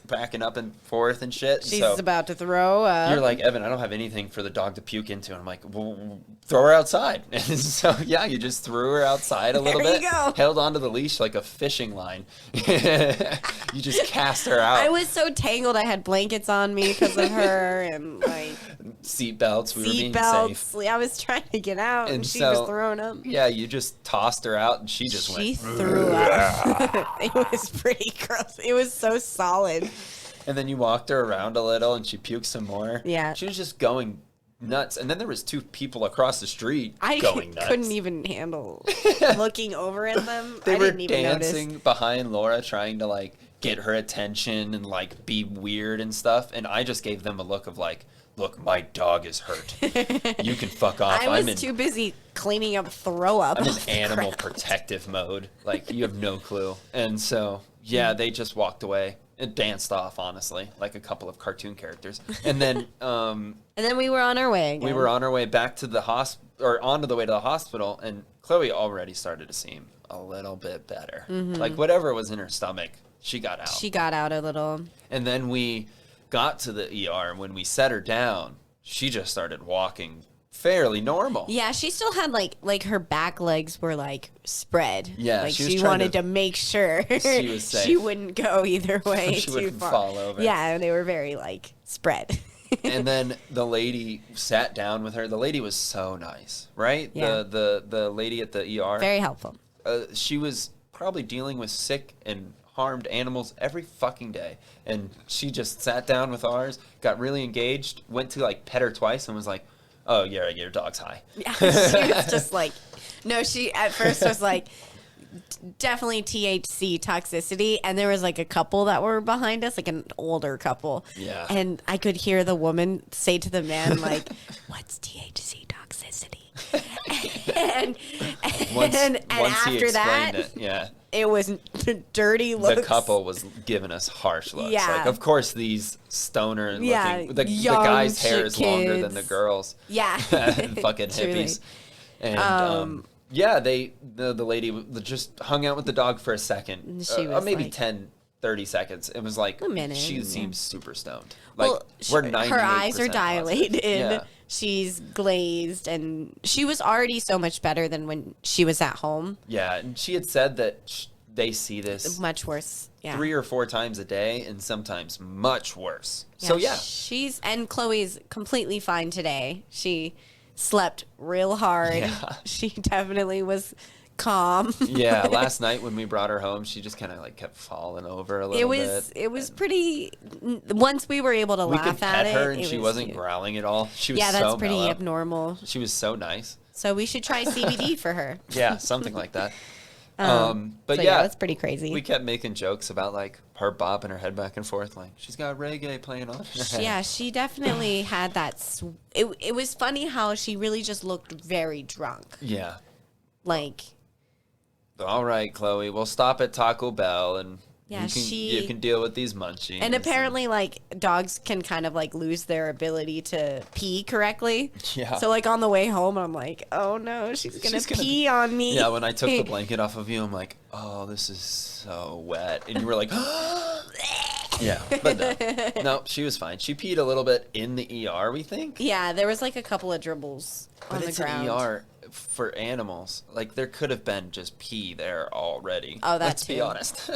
backing up and forth and shit. She's about to throw up. You're like, Evan, I don't have anything for the dog to puke into. And I'm like, well, throw her outside. And so, yeah, you just threw her outside a little bit. There you go. Held onto the leash like a fishing line. You just cast her out. I was so tangled. I had blankets on me because of her and like... Seatbelts. We were being safe. I was trying to get out and she was throwing up. Yeah, you just tossed her out and she just went. She threw up. It was pretty gross. It was so solid. And then you walked her around a little and she puked some more. Yeah. She was just going nuts. And then there was 2 people across the street going nuts. I couldn't even handle looking over at them. They I were didn't even dancing notice. behind Laura trying to like get her attention and like be weird and stuff. And I just gave them a look of like, look, my dog is hurt. You can fuck off. I was too busy cleaning up throw up. I'm in animal protective mode. Like, you have no clue. And so, yeah, they just walked away and danced off, honestly, like a couple of cartoon characters. And then... and then we were on our way again. We were on our way back to the onto the way to the hospital, and Chloe already started to seem a little bit better. Mm-hmm. Like, whatever was in her stomach, she got out. She got out a little. And then we got to the ER, and when we set her down, she just started walking fairly normal. Yeah, she still had like her back legs were like spread. Yeah, like she wanted to make sure she was safe. She wouldn't go either way. She too wouldn't far. fall over. Yeah, they were very like spread. And then the lady sat down with her. The lady was so nice, right? Yeah. The lady at the ER. Very helpful. She was probably dealing with sick and harmed animals every fucking day, and she just sat down with ours, got really engaged, went to like pet her twice, and was like, "Oh yeah, your dog's high." Yeah, she was just like, no. She at first was like, definitely THC toxicity, and there was like a couple that were behind us, like an older couple. Yeah, and I could hear the woman say to the man like, "What's THC toxicity?" and once after he explained that, yeah. It was dirty looks. The couple was giving us harsh looks. Yeah. Like, of course, these stoner looking... Yeah, The guy's hair is longer than the kids. girls. Yeah. Fucking hippies. And, yeah, the lady just hung out with the dog for a second. She was maybe like, 10, 30 seconds. It was like... a minute, she yeah. seems super stoned. Like, Well, we're 98% her eyes are positive. dilated. Yeah. She's glazed, and she was already so much better than when she was at home. Yeah, and she had said that they see this Much worse. Yeah. 3 or 4 times a day, and sometimes much worse. Yeah, So, yeah. and Chloe's completely fine today. She slept real hard. Yeah. She definitely was calm. Yeah, last night when we brought her home, she just kind of like kept falling over a little bit. It was pretty. Once we were able to We laugh could at pet her, it, and it she was wasn't cute. growling at all. She was Yeah, that's so pretty mellow. abnormal. She was so nice. So we should try CBD for her. Yeah, something like that. But So yeah, that's pretty crazy. we kept making jokes about like her bobbing her head back and forth, like she's got reggae playing on her head. Yeah, she definitely had that. It was funny how she really just looked very drunk. Yeah. Like, All right, Chloe, we'll stop at Taco Bell, and Yeah, you can deal with these munchies. and apparently, like, dogs can kind of, like, lose their ability to pee correctly. Yeah. So, like, on the way home, I'm like, oh, no, she's gonna pee on me. Yeah, when I took the blanket off of you, I'm like, oh, this is so wet. And you were like, yeah, but no. No, she was fine. She peed a little bit in the ER, we think. Yeah, there was, like, a couple of dribbles on the ground. But it's an ER for animals. Like, there could have been just pee there already. Oh, Let's too. be honest.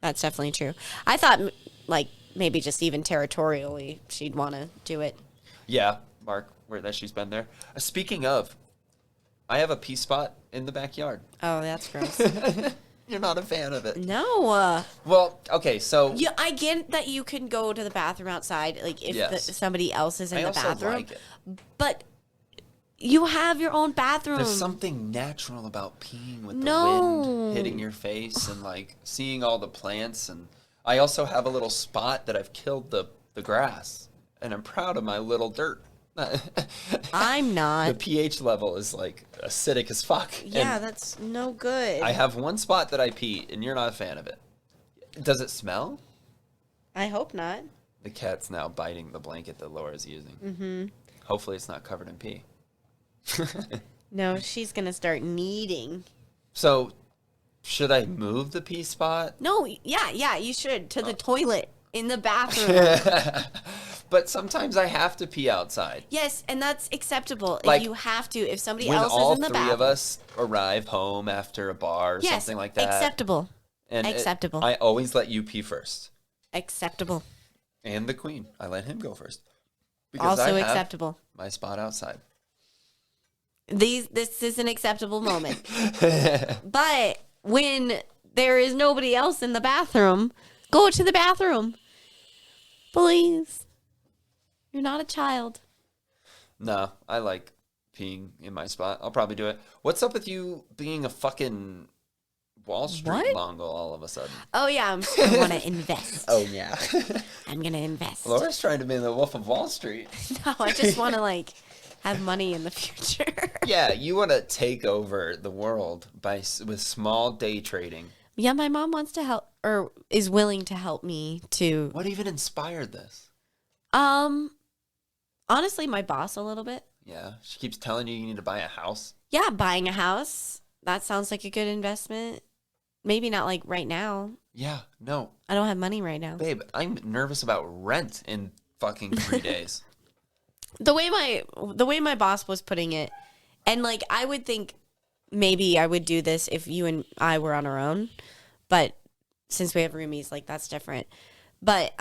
That's definitely true. I thought, like, maybe just even territorially she'd want to do it. Yeah, Mark, that she's been there. Speaking of, I have a pee spot in the backyard. Oh, that's gross. You're not a fan of it. No. Well, okay, so... Yeah, I get that you can go to the bathroom outside, like, if somebody else is in the bathroom. Like it. But you have your own bathroom. There's something natural about peeing with the wind hitting your face and, like, seeing all the plants. And I also have a little spot that I've killed the grass. And I'm proud of my little dirt. I'm not. The pH level is like acidic as fuck. Yeah, that's no good. I have one spot that I pee, and you're not a fan of it. Does it smell? I hope not. The cat's now biting the blanket that Laura's using. Mm-hmm. Hopefully it's not covered in pee. No, she's going to start kneading. So, should I move the pee spot? No, yeah, you should. To the toilet in the bathroom. But sometimes I have to pee outside. Yes, and that's acceptable. Like, if you have to, if somebody when else all is in the bathroom. three of us arrive home after a bar or something like that. Acceptable. And acceptable. I always let you pee first. Acceptable. And the queen. I let him go first. Because Also I have acceptable. My spot outside. This is an acceptable moment. But when there is nobody else in the bathroom, go to the bathroom. Please. You're not a child. No, I like peeing in my spot. I'll probably do it. What's up with you being a fucking Wall Street Mongol all of a sudden? Oh, yeah. I want to invest. Oh, yeah. I'm going to invest. Laura's trying to be the Wolf of Wall Street. No, I just want to, like, have money in the future. Yeah, you want to take over the world with small day trading. Yeah, my mom wants to help, or is willing to help me to. What even inspired this? Honestly, my boss a little bit. Yeah, she keeps telling you need to buy a house. Yeah, buying a house. That sounds like a good investment. Maybe not like right now. Yeah, no. I don't have money right now. Babe, I'm nervous about rent in fucking 3 days. The way my boss was putting it, and like I would think maybe I would do this if you and I were on our own, but since we have roomies, like that's different. But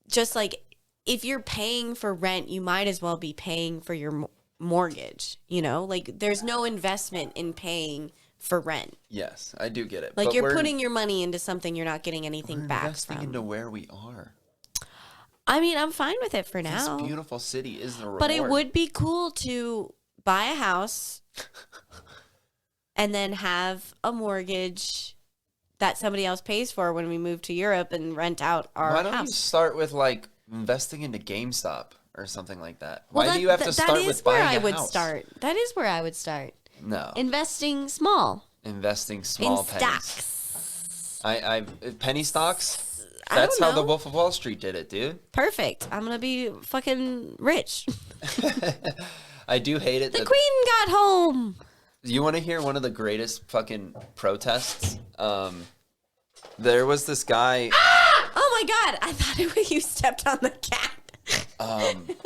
just like if you're paying for rent, you might as well be paying for your mortgage, you know? Like there's no investment in paying for rent. Yes, I do get it. Like, but you're putting your money into something you're not getting anything back investing from. Into where we are. I mean, I'm fine with it for now. This beautiful city is the reward. But it would be cool to buy a house and then have a mortgage that somebody else pays for when we move to Europe and rent out our house. Why don't you start with, like, investing into GameStop or something like that? Why do you have to start with buying a house? That is where I would start. That is where I would start. No. Investing small. Investing small in pennies. Stocks. Penny stocks? That's how the Wolf of Wall Street did it, dude. Perfect. I'm going to be fucking rich. I do hate it. The Queen got home. You want to hear one of the greatest fucking protests? There was this guy. Ah! Oh my God. I thought it was you stepped on the cat.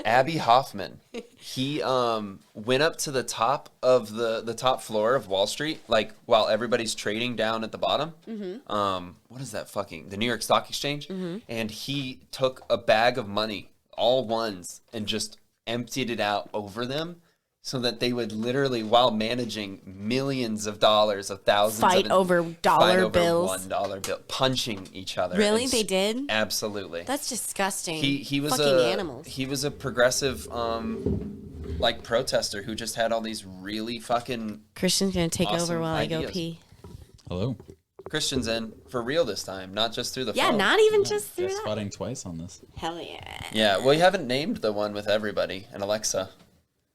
Abby Hoffman. He went up to the top of the top floor of Wall Street, like while everybody's trading down at the bottom. Mm-hmm. What is that fucking the New York Stock Exchange? Mm-hmm. And he took a bag of money, all ones, and just emptied it out over them, so that they would literally, while managing millions of dollars, of thousands, fight over $1 bills, $1 bill, punching each other. Really, they did? Absolutely. That's disgusting. He was fucking animals. He was a progressive, like protester who just had all these really fucking. Christian's gonna take awesome over while ideas. I go pee. Hello. Christian's in for real this time, not just through the phone. Yeah, not even just through that. Spotting twice on this. Hell yeah. Yeah, well, you haven't named the one with everybody and Alexa.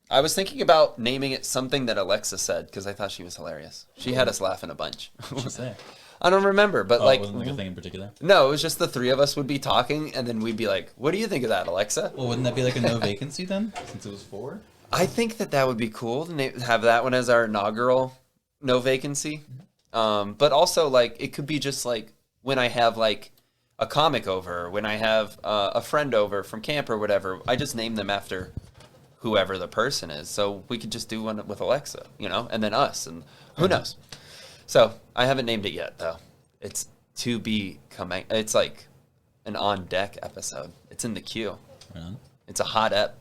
I was thinking about naming it something that Alexa said because I thought she was hilarious. She had us laughing a bunch. What'd she say? I don't remember, but It wasn't like a thing in particular? No, it was just the three of us would be talking, and then we'd be like, what do you think of that, Alexa? Well, wouldn't that be like a no vacancy then, since it was 4? I think that would be cool to have that one as our inaugural no vacancy. But also, like, it could be just, like, when I have, like, a comic over, or when I have a friend over from camp or whatever, I just name them after whoever the person is. So we could just do one with Alexa, you know, and then us, and who knows. So I haven't named it yet, though. It's to be coming. It's like an on-deck episode. It's in the queue. Right on. It's a hot ep.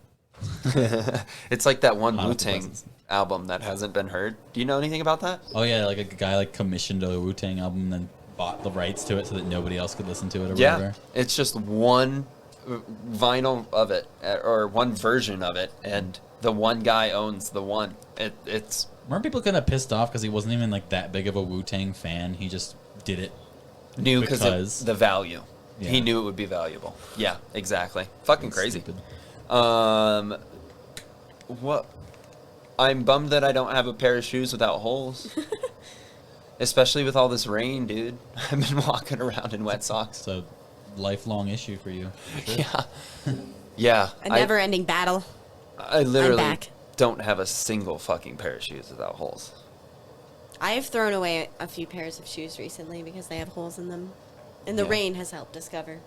It's like that one Hot Wu-Tang album that hasn't been heard. Do you know anything about that? Oh yeah, like a guy like commissioned a Wu-Tang album and then bought the rights to it so that nobody else could listen to it or whatever. It's just one vinyl of it or one version of it, and the one guy owns the one. It's. Weren't people kind of pissed off because he wasn't even like that big of a Wu-Tang fan? He just did it. Knew because the value. Yeah. He knew it would be valuable. Yeah, exactly. Fucking crazy. Stupid. What? I'm bummed that I don't have a pair of shoes without holes. Especially with all this rain, dude. I've been walking around in wet socks. It's a lifelong issue for you. Sure. Yeah. Yeah. A never-ending battle. I literally I'm back. don't have a single fucking pair of shoes without holes. I have thrown away a few pairs of shoes recently because they have holes in them. And the rain has helped discover.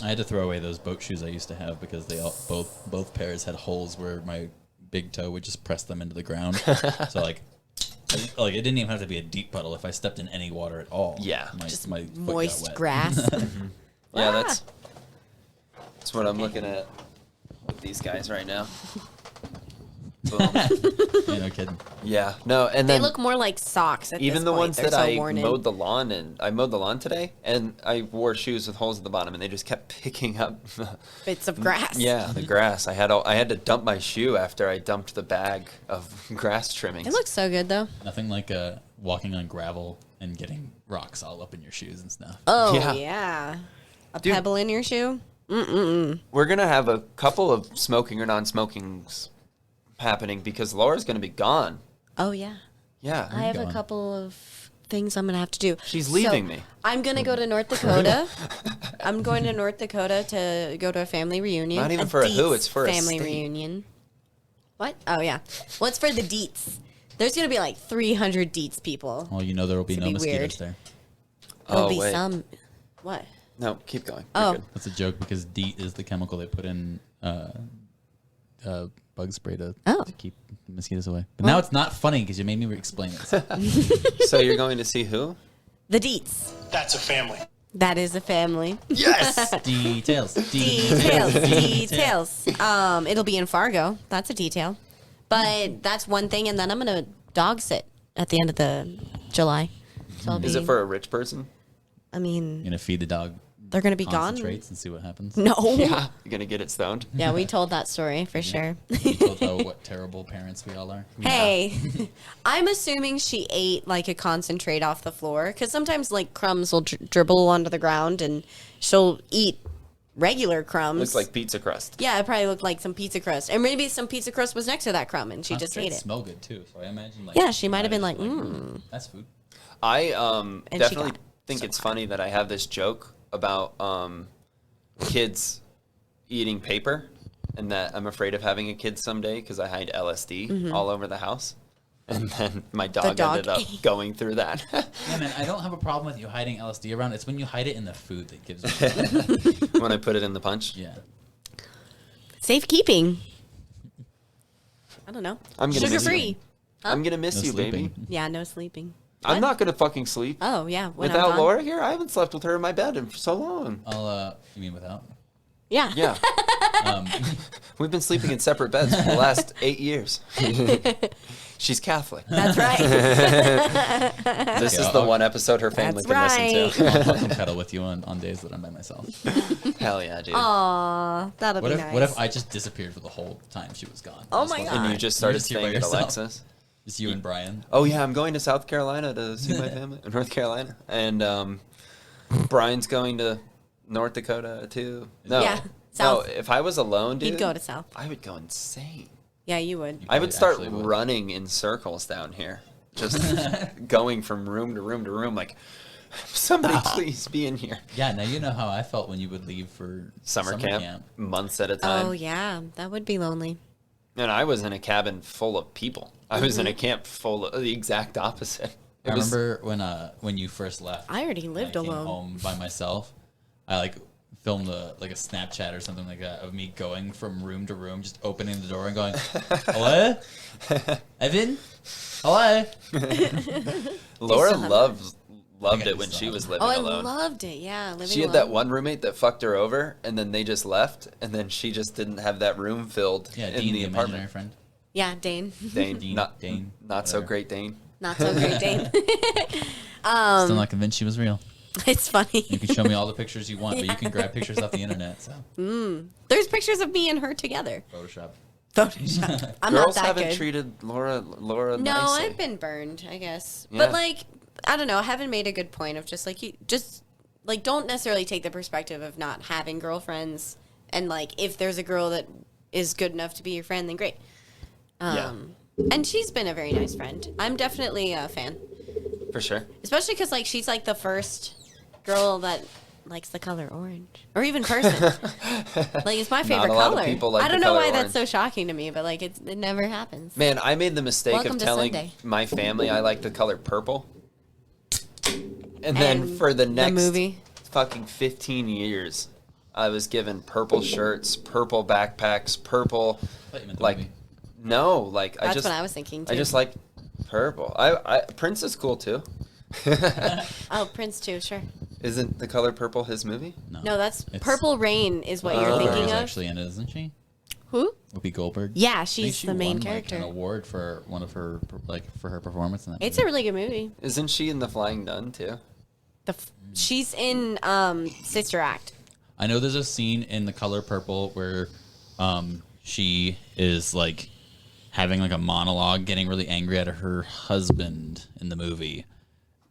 I had to throw away those boat shoes I used to have because they all both pairs had holes where my big toe would just press them into the ground. So like it didn't even have to be a deep puddle. If I stepped in any water at all, Yeah. my Just foot got moist wet. grass. Yeah, that's what I'm looking at with these guys right now. Boom. Yeah, no kidding. Yeah, no, and They then look more like socks at even this the point. ones They're that so I worn in. mowed the lawn and I mowed the lawn today, and I wore shoes with holes at the bottom, and they just kept picking up. Bits of grass. Yeah, the grass. I had to dump my shoe after I dumped the bag of grass trimmings. It looks so good, though. Nothing like walking on gravel and getting rocks all up in your shoes and stuff. Oh, Yeah. yeah. A Dude. pebble in your shoe? We're gonna have a couple of smoking or non-smokings happening because Laura's gonna be gone. Oh, yeah. Yeah, I have going? a couple of things I'm going to have to do. She's leaving me. I'm going to go to North Dakota. I'm going to North Dakota to go to a family reunion. Not even for a who, it's for a family state. reunion. What? Oh, yeah. Well, it's for the Deets. There's going to be like 300 Deets people. Well, you know there will be It's no gonna be mosquitoes weird. there. There'll Oh, be wait. some. What? No, keep going. Oh. You're good. That's a joke because DEET is the chemical they put in bug spray to keep the mosquitoes away. But now it's not funny because you made me explain it. So you're going to see who? The Deets. That's a family. That is a family. Yes. Details. Details. Details. It'll be in Fargo. That's a detail. But that's one thing, and then I'm gonna dog sit at the end of the July. So I'll be, Is it for a rich person? I mean, You're gonna feed the dog they're gonna be gone. concentrates and see what happens. No. Yeah. You're gonna get it stoned. Yeah, we told that story for sure. You told how what terrible parents we all are. Hey, I'm assuming she ate like a concentrate off the floor because sometimes like crumbs will dribble onto the ground and she'll eat regular crumbs. Looks like pizza crust. Yeah, it probably looked like some pizza crust, and maybe some pizza crust was next to that crumb and she just ate Concentrates it. smell good too, so I imagine. Like, Yeah, she might have been like, that's food. I she definitely got think so it's funny that I have this joke about kids eating paper, and that I'm afraid of having a kid someday because I hide LSD all over the house. And then my dog dog ended up going through that. Yeah, man, I don't have a problem with you hiding LSD around. It's when you hide it in the food that gives me. When I put it in the punch. Yeah. Safekeeping. I don't know. I'm gonna Sugar miss you. free. I'm gonna miss No you, baby. sleeping. Yeah, no sleeping. I'm What? not gonna fucking sleep. Oh yeah. When I'm Without gone. Laura here, I haven't slept with her in my bed in so long. You mean without? Yeah. Yeah. We've been sleeping in separate beds for the last 8 years. She's Catholic. That's right. This Yeah, is the I'll- one episode her family That's can listen I'll come cuddle with you on days that I'm by myself. to. Hell yeah, dude. Aw, that'll What be if nice. what if I just disappeared for the whole time she was gone? Oh I just my wasn't God. And you just started just here by staying at yourself. Alexis. Just you and Brian. Oh yeah, I'm going to South Carolina to see my family in North Carolina, and Brian's going to North Dakota too. No, Yeah, no. South. If I was alone, dude, He'd go to South. I would go insane. Yeah, you would. I would probably start actually would. running in circles down here, just going from room to room to room, like somebody please be in here. Yeah, now you know how I felt when you would leave for Summer camp, months at a time. Oh yeah, that would be lonely. And I was in a cabin full of people. I was in a camp full of the exact opposite. I remember when you first left. I already lived I came alone. home by myself. I like filmed a Snapchat or something like that of me going from room to room, just opening the door and going, "Hello, Evan, hello." Laura still have loved I it when still she have was it. living Oh, I alone. loved it. Yeah, living She had alone. that one roommate that fucked her over, and then they just left, and then she just didn't have that room filled Yeah, in Dean, the the imaginary apartment. friend. Yeah, Dane. Dane. Dean, Not Dane. Not so whatever. great Dane. Not so great, Dane. Still not convinced she was real. It's funny. You can show me all the pictures you want, but you can grab pictures off the internet. So There's pictures of me and her together. Photoshop. Photoshop. I'm Girls not that haven't good. treated Laura No, nicely. I've been burned, I guess. Yeah. But like, I don't know. Heaven made a good point of just like don't necessarily take the perspective of not having girlfriends, and like if there's a girl that is good enough to be your friend, then great. And she's been a very nice friend. I'm definitely a fan, For sure. especially because like she's like the first girl that likes the color orange, or even person. Like it's my favorite a lot of color. people like I the don't know color why orange. that's so shocking to me, but like it never happens. Man, I made the mistake Welcome of to telling Sunday. my family I like the color purple. And then And for the next movie. fucking 15 years, I was given purple shirts, purple backpacks, purple Thought you meant the like movie. no, like That's I just what I was thinking too. I just like purple. I Prince is cool too. Oh, Prince too, sure. Isn't the color purple his movie? No, that's It's- Purple Rain is what you're Oh. thinking Goldberg's of. actually in it, isn't she? Who? Whoopi Goldberg. Yeah, I think she's she the main won, character. Like, an award for one of her for her performance in that. It's a movie. really good movie. Isn't she in The Flying Nun too? She's in Sister Act. I know there's a scene in The Color Purple where she is like having like a monologue, getting really angry at her husband in the movie,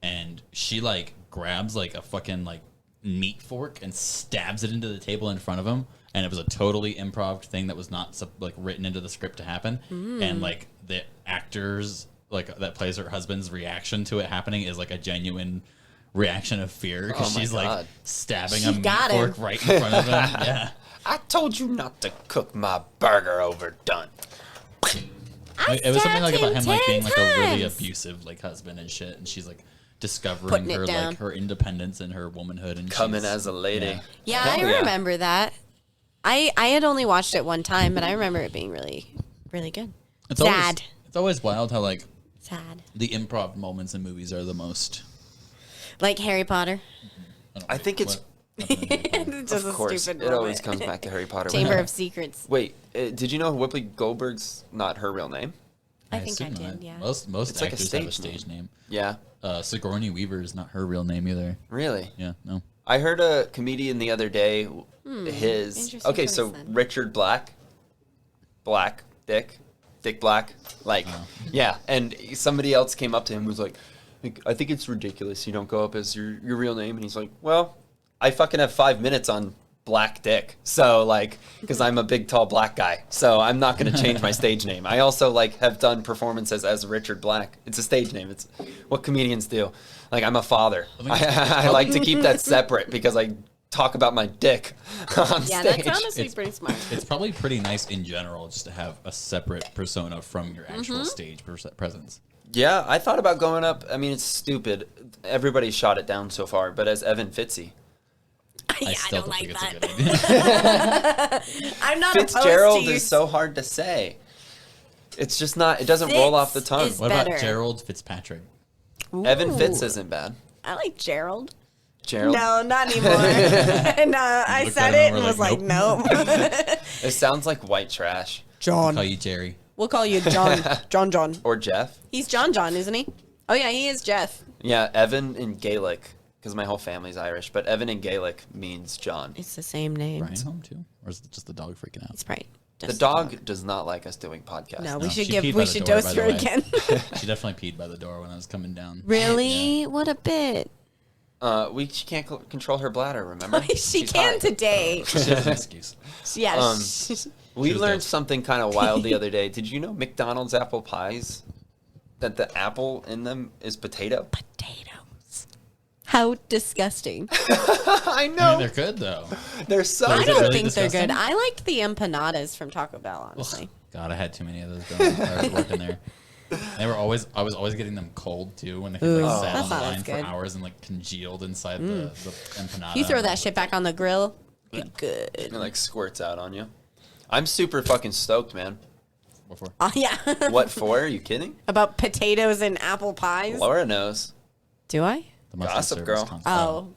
and she like grabs like a fucking like meat fork and stabs it into the table in front of him, and it was a totally improv thing that was not like written into the script to happen, and like the actors like that plays her husband's reaction to it happening is like a genuine reaction of fear because Oh my she's like God. stabbing She a meat got him. fork right in front of him. Yeah. I told you not to cook my burger overdone. Like, it was something like about him like being 10 like a really times. abusive like husband and shit, and she's like discovering Putting it her down. like her independence and her womanhood and Coming she's- as a lady. Yeah. Yeah, Hell I yeah. remember that. I had only watched it one time, but I remember it being really, really good. It's Sad. It's always wild how like Sad. the improv moments in movies are the most. Like Harry Potter. I think it's It's just of a course stupid it always moment. comes back to Harry Potter. Chamber of Secrets. Wait, did you know Whoopi Goldberg's not her real name? I think I assume did, not. yeah. Most It's like a actors have a stage stage name. Yeah, Sigourney Weaver is not her real name either. really. Yeah, no. I heard a comedian the other day. His Interesting okay, choice so then. Richard Dick Black, like yeah, and somebody else came up to him and was like, I think it's ridiculous you don't go up as your real name, and he's like, well, I fucking have 5 minutes on Black Dick, so like, because I'm a big tall black guy, so I'm not going to change my stage name. I also like have done performances as Richard Black. It's a stage name. It's what comedians do. Like I'm a father. I like to keep that separate because I talk about my dick on Yeah, stage. that's honestly It's- pretty smart. It's probably pretty nice in general just to have a separate persona from your actual Mm-hmm. stage presence. Yeah, I thought about going up. I mean, it's stupid. Everybody shot it down so far, but as Evan Fitzy. Yeah, I still don't like think that. it's a good idea. I'm not Fitzgerald opposed to is so hard to say. It's just not, it doesn't roll off the Fitz tongue. is- What about Better. Gerald Fitzpatrick? Evan Fitz Ooh. isn't bad. I like Gerald. Gerald? No, not anymore. No, I Looked said at him it and and were was like, like, nope. It sounds like white trash. I'll call you Jerry. We'll call you John. Or Jeff. He's John, isn't he? Oh yeah, he is Jeff. Yeah, Evan in Gaelic, because my whole family's Irish, but Evan in Gaelic means John. It's the same name. Brian home too, or is it just the dog freaking out? It's right. The dog does not like us doing podcasts. No, No, we should she peed by we the should door, dose by the her way. again. She definitely peed by the door when I was coming down. Really? What a bit. She can't control her bladder, remember? she She's can high. today. She has an excuse. Yeah. We She was learned dope. something kind of wild the other day. Did you know McDonald's apple pies, that the apple in them is potato? Potatoes. How disgusting. I I mean, know. they're good though. They're so I is it don't really think they're disgusting? good. I liked the empanadas from Taco Bell, honestly. God, I had too many of those growing up. I was working there. I was always getting them cold too when they could like Ooh, sat that on the sounds line for good. hours and like congealed inside the empanada. You throw that shit back on the grill. Good. It like squirts out on you. I'm super fucking stoked, man. Before. Oh yeah. What for? Are you kidding? About potatoes and apple pies? Laura knows. Do I? The mushroom Gossip service Girl. concept. Oh.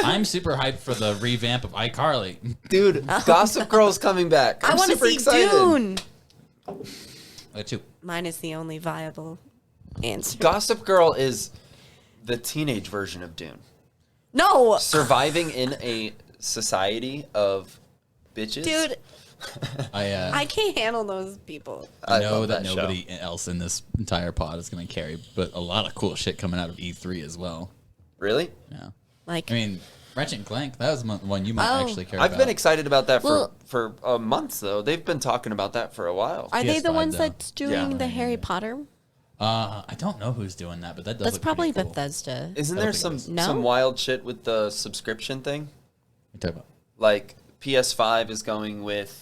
I'm super hyped for the revamp of iCarly. Dude, Gossip Girl's coming back. I I'm want to super see excited. Dune. 2. Mine is the only viable answer. Gossip Girl is the teenage version of Dune. No! Surviving in a society of bitches. Dude, I I can't handle those people. I know love that show. nobody else in this entire pod is going to carry, but a lot of cool shit coming out of E3 as well. Really? Yeah. Like, I mean, Ratchet and Clank, that was one you might actually care about. I've been excited about that Well- for months, though. They've been talking about that for a while. are they the PS5 ones though. that's doing Yeah. the Harry Potter? I don't know who's doing that, but that does That's look probably pretty cool. Bethesda. Isn't I there don't some think it is. No? some wild shit with the subscription thing? What are you talking about? Like PS5 is going with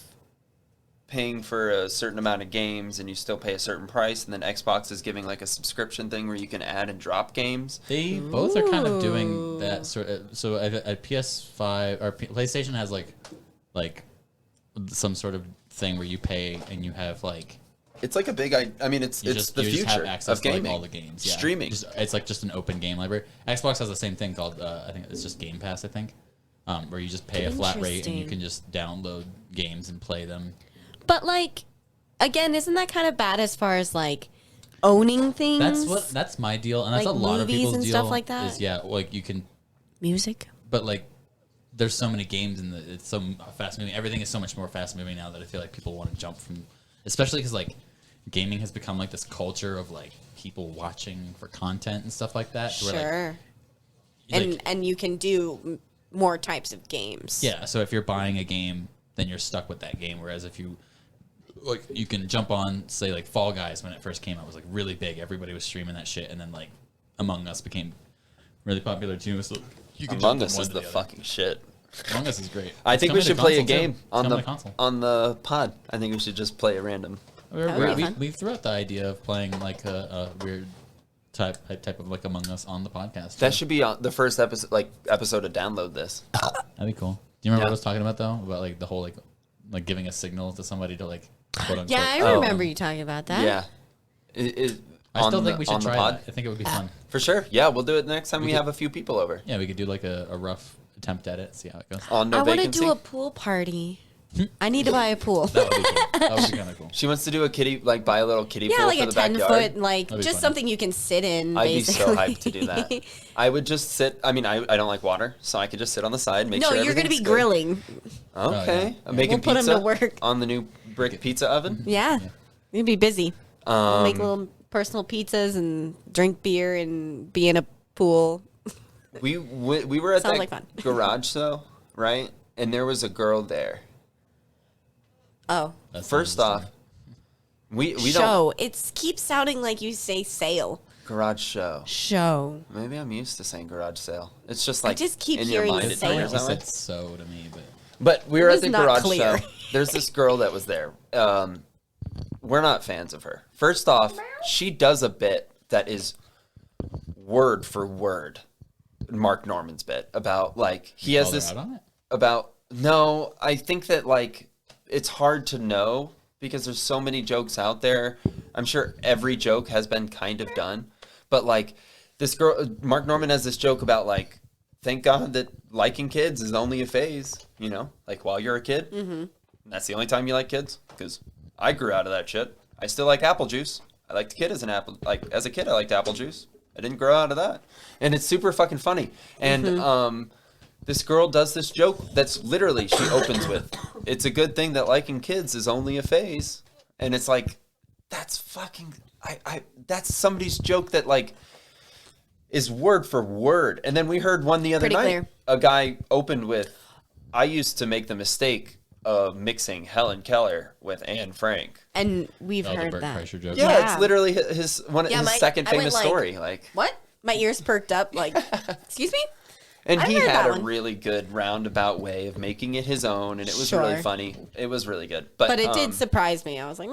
paying for a certain amount of games and you still pay a certain price, and then Xbox is giving like a subscription thing where you can add and drop games. They both are kind of doing that sort of. So at PS5 or PlayStation has like some sort of thing where you pay and you have like It's like a big. I mean, it's you the just have future access of to gaming. like all the games. Yeah. Streaming. It's like just an open game library. Xbox has the same thing called I think it's just Game Pass. I think where you just pay a flat rate and you Interesting. can just download games and play them. But, like, again, isn't that kind of bad as far as, like, owning things? That's my deal, and that's Like a lot of movies people's and deal. stuff like that? Is like you can, Music? but like there's so many games and it's so fast moving. Everything is so much more fast moving now that I feel like people want to jump from, especially because like gaming has become like this culture of like people watching for content and stuff like that. to where, Sure. like, And you can do more types of games. yeah. So if you're buying a game, then you're stuck with that game. Whereas if you like, you can jump on, say like Fall Guys when it first came out was like really big. Everybody was streaming that shit, and then like Among Us became really popular too. So you can Among jump Us from is one to the other. fucking shit. Among Us is great. I It's think we coming to should play a console, too. game It's on coming the to console. on the pod. I think we should just play a random. That would be fun. We threw out the idea of playing like a weird type of like Among Us on the podcast. That too. should be on the first episode to download this. That'd be cool. Do you remember Yeah. what I was talking about though? About like the whole like giving a signal to somebody to like quote unquote. Yeah, I Oh. remember you talking about that. Yeah. I still think we should on the try pod? that. I think it would be fun. For sure. Yeah, we'll do it next time we could- have a few people over. Yeah, we could do like a rough attempt at it, see how it goes. On no I want to vacancy. do a pool party. I need to buy a pool. That would be cool. That would be kind of cool. She wants to do a kitty, like buy a little kiddie Yeah, pool like for a the 10 backyard. foot, like That'd be just fun. something you can sit in. I'd basically. be so hyped to do that. I would just sit. I mean, I don't like water, so I could just sit on the side, make No, sure you're gonna be everything's good. grilling. Okay, yeah. I'm making We'll put 'em pizza to work. on the new brick pizza oven. Yeah, you'd be busy. Make Um, little personal pizzas and drink beer and be in a pool. we were at Sounds that like fun. garage though, right? And there was a girl there. Oh, That First sounds off, we don't show. It keeps sounding like you say sale. garage show. Show. Maybe I'm used to saying garage sale. It's just like just keep in your hearing mind you it say triggers it. that way. said so to me, but But we were It at was the not garage clear. show. There's this girl that was there. We're not fans of her. First off, she does a bit that is word for word Mark Norman's bit about like he has called her this out on it? about no, I think that like it's hard to know because there's so many jokes out there. I'm sure every joke has been kind of done, but like this girl Mark Norman has this joke about like thank God that liking kids is only a phase, you know? Like while you're a kid, that's the only time you like kids because I grew out of that shit. I still like apple juice. I liked a kid as an apple like as a kid I liked apple juice. I didn't grow out of that. And it's super fucking funny. And this girl does this joke that's literally she opens with, it's a good thing that liking kids is only a phase. And it's like, that's fucking, that's somebody's joke that like is word for word. And then we heard one the other Pretty night. clear. A guy opened with, I used to make the mistake of mixing Helen Keller with Anne Frank. And we've oh, the heard Bert that. Kreischer joke. Yeah, Yeah. it's literally his second I went famous like- story. Like, What? My ears perked up. Like, excuse me? and I've he heard had that a one. really good roundabout way of making it his own, and it was Sure. really funny. It was really good. But it did surprise me. I was like,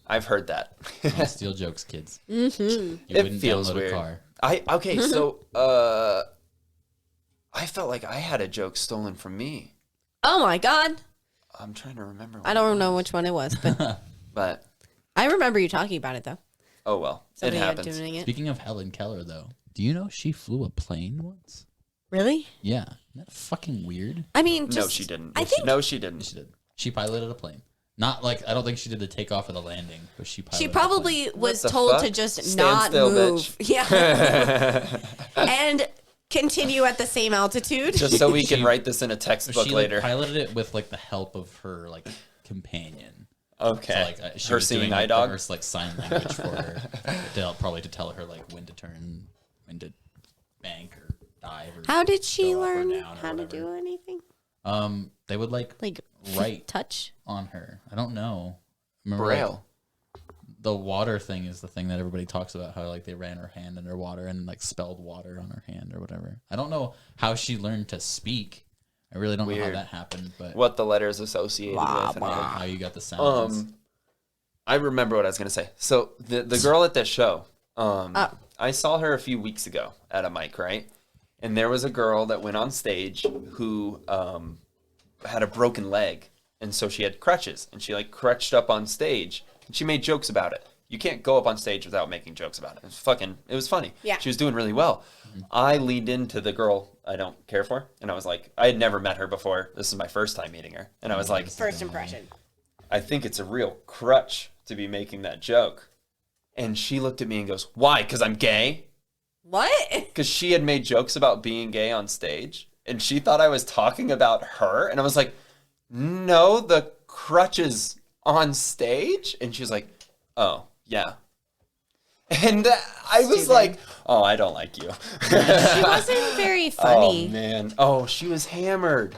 I've heard that. Don't steal jokes, kids. Mm-hmm. You It wouldn't feels download weird. a car. Okay, so I felt like I had a joke stolen from me. oh my God. I'm trying to remember. I don't know which one it was, but But I remember you talking about it, though. oh well, Somebody it had happens. doing it. Speaking of Helen Keller, though, do you know she flew a plane once? Really? Yeah. Isn't that fucking weird? I mean, just, No, she didn't. I think No, she didn't. She did. She piloted a plane. Not like I don't think she did the takeoff or the landing, but she probably was What the told fuck? to just Stand not still, move. bitch. Yeah. And continue at the same altitude. Just so we can write this in a textbook she later. piloted it with like the help of her like companion. Okay. So, like, she her was seeing doing eye like, dog. reverse like sign language for her, probably to tell her like when to turn, when to bank or dive. Or How did she go up or learn down or how to whatever. do anything? They would like write touch on her. I don't know. Remember, Braille. the water thing is the thing that everybody talks about, how like they ran her hand under water and like spelled water on her hand or whatever. I don't know how she learned to speak. I really don't know how that happened, but what the letters associated with, and all that. how you got the sounds. I remember what I was gonna say. So the girl at that show, I saw her a few weeks ago at a mic, right? And there was a girl that went on stage who had a broken leg, and so she had crutches, and she like crutched up on stage, and she made jokes about it. You can't go up on stage without making jokes about it. It was funny. Yeah. She was doing really well. I leaned into the girl I don't care for, and I was like, I had never met her before. This is my first time meeting her. And I was like, first impression. I think it's a real crutch to be making that joke. And she looked at me and goes, why? Because I'm gay? What? Because she had made jokes about being gay on stage, and she thought I was talking about her. And I was like, no, the crutches on stage? And she was like, oh, yeah. And I was like, oh, I don't like you. She wasn't very funny. Oh, man. Oh, she was hammered.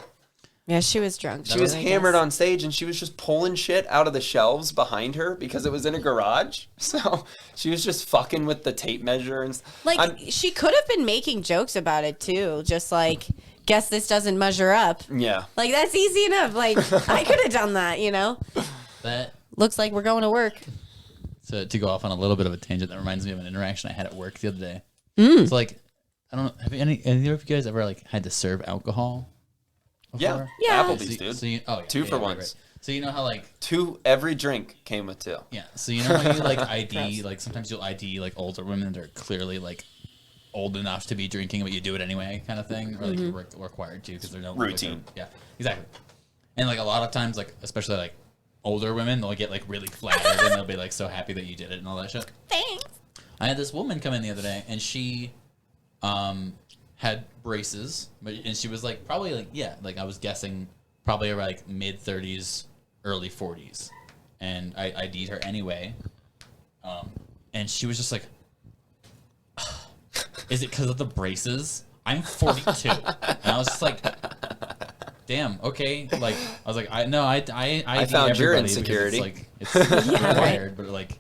Yeah, she was drunk. She was hammered on stage, and she was just pulling shit out of the shelves behind her because it was in a garage. So she was just fucking with the tape measure. And like, she could have been making jokes about it, too. Just like, guess this doesn't measure up. Yeah. Like, that's easy enough. Like, I could have done that, you know? That Looks like we're going to work. to go off on a little bit of a tangent, that reminds me of an interaction I had at work the other day. It's like, I don't know, have any of you guys ever like had to serve alcohol before? Yeah. Applebee's, dude. Two for ones. Right. So you know how like Every drink came with two. yeah. So you know how you like ID like sometimes you'll ID like older women that are clearly like old enough to be drinking, but you do it anyway, kind of thing, or like you're required to because there's no Routine. Yeah, exactly. And like a lot of times, like especially like older women, they'll get like really flattered and they'll be like so happy that you did it and all that shit. Thanks. I had this woman come in the other day, and she had braces, and she was like probably like like I was guessing probably around like mid 30s, early 40s, and I ID'd her anyway, and she was just like, "Is it because of the braces? I'm 42," and I was just like, "Damn, okay." Like I was like, I found your insecurity. It's required, but like.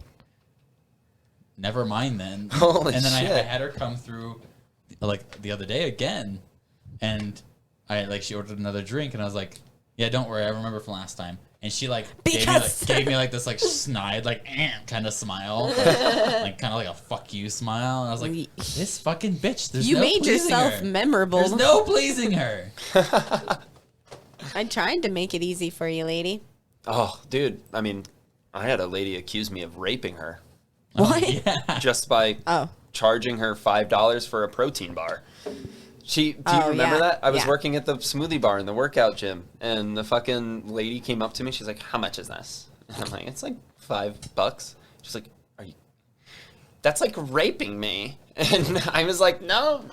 Never mind then. Holy and then shit. I had her come through like the other day again, and I like she ordered another drink, and I was like, "Yeah, don't worry, I remember from last time." And she like gave me like this like snide like kind of smile, like kind of like a fuck you smile, and I was like, "This fucking bitch." There's You no made pleasing yourself her. memorable. There's no pleasing her. I tried to make it easy for you, lady. Oh, dude. I mean, I had a lady accuse me of raping her. What? Yeah. Just by charging her $5 for a protein bar. Do you remember that? I was working at the smoothie bar in the workout gym, and the fucking lady came up to me. She's like, "How much is this?" And I'm like, "It's like $5." She's like, "That's like raping me." And I was like, "No,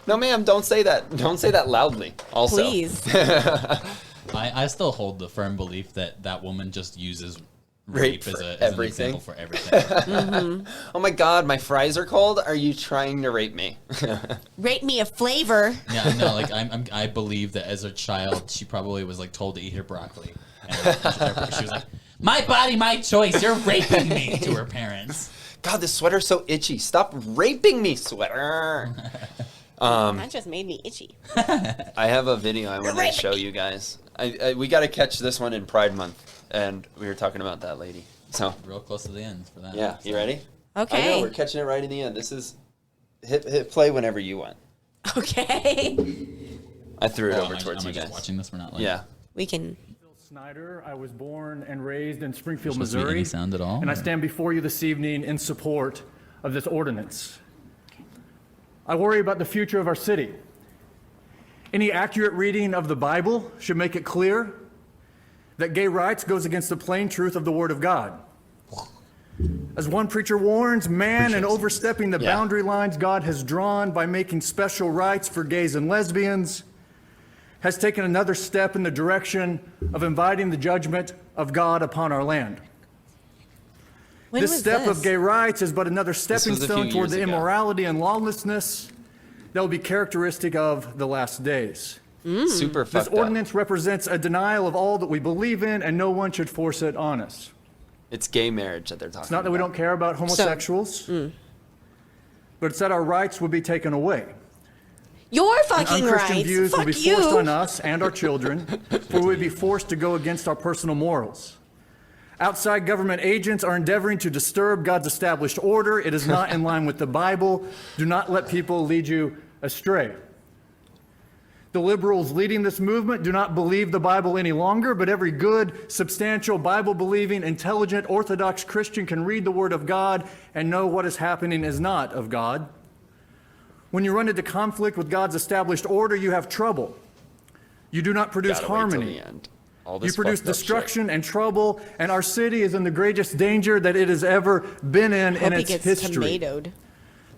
ma'am, don't say that. Don't say that loudly." Also, Please. I still hold the firm belief that woman just uses rape as an example for everything. Oh my God, my fries are cold. Are you trying to rape me? Rate me a flavor. Yeah, no, like I believe that as a child, she probably was like told to eat her broccoli, and she was like, "My body, my choice. You're raping me," to her parents. God, this sweater's so itchy. Stop raping me, sweater. That just made me itchy. I have a video I want to show you guys. We got to catch this one in Pride Month. And we were talking about that lady. So Real close to the end for that. yeah, you ready? Okay. I know, we're catching it right in the end. This is hit play whenever you want. Okay. I threw it over towards am you I guys. just watching this? We're not like Yeah. We can. Snyder. I was born and raised in Springfield, supposed to be Missouri. any sound at all, and I or? stand before you this evening in support of this ordinance. I worry about the future of our city. Any accurate reading of the Bible should make it clear that gay rights goes against the plain truth of the Word of God. As one preacher warns, man in overstepping the boundary lines God has drawn by making special rights for gays and lesbians has taken another step in the direction of inviting the judgment of God upon our land. This step of gay rights is but another stepping stone toward the immorality and lawlessness that will be characteristic of the last days. Super fucked This up. ordinance represents a denial of all that we believe in, and no one should force it on us. It's gay marriage that they're talking about. It's not that we don't care about homosexuals, but it's that our rights would be taken away. Your fucking Unchristian rights. views Fuck will be you. forced on us and our children, for we would be forced to go against our personal morals. Outside government agents are endeavoring to disturb God's established order. It is not in line with the Bible. Do not let people lead you astray. The liberals leading this movement do not believe the Bible any longer, but every good, substantial, Bible-believing, intelligent, Orthodox Christian can read the Word of God and know what is happening is not of God. When you run into conflict with God's established order, you have trouble. You do not produce Gotta wait till harmony. the end. All You this produce fucked up destruction and trouble, and our city is in the greatest danger that it has ever been in Hope he its gets history. tomatoed.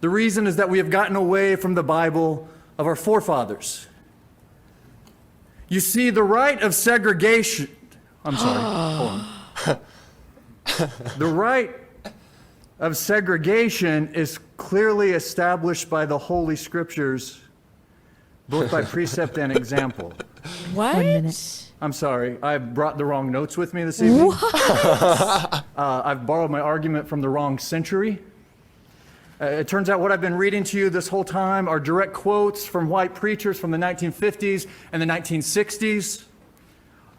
The reason is that we have gotten away from the Bible of our forefathers. You see, the right of segregation, I'm sorry, hold on. The right of segregation is clearly established by the Holy Scriptures, both by precept and example. What? 1 minute. I'm sorry, I brought the wrong notes with me this evening. I've borrowed my argument from the wrong century. It turns out what I've been reading to you this whole time are direct quotes from white preachers from the 1950s and the 1960s,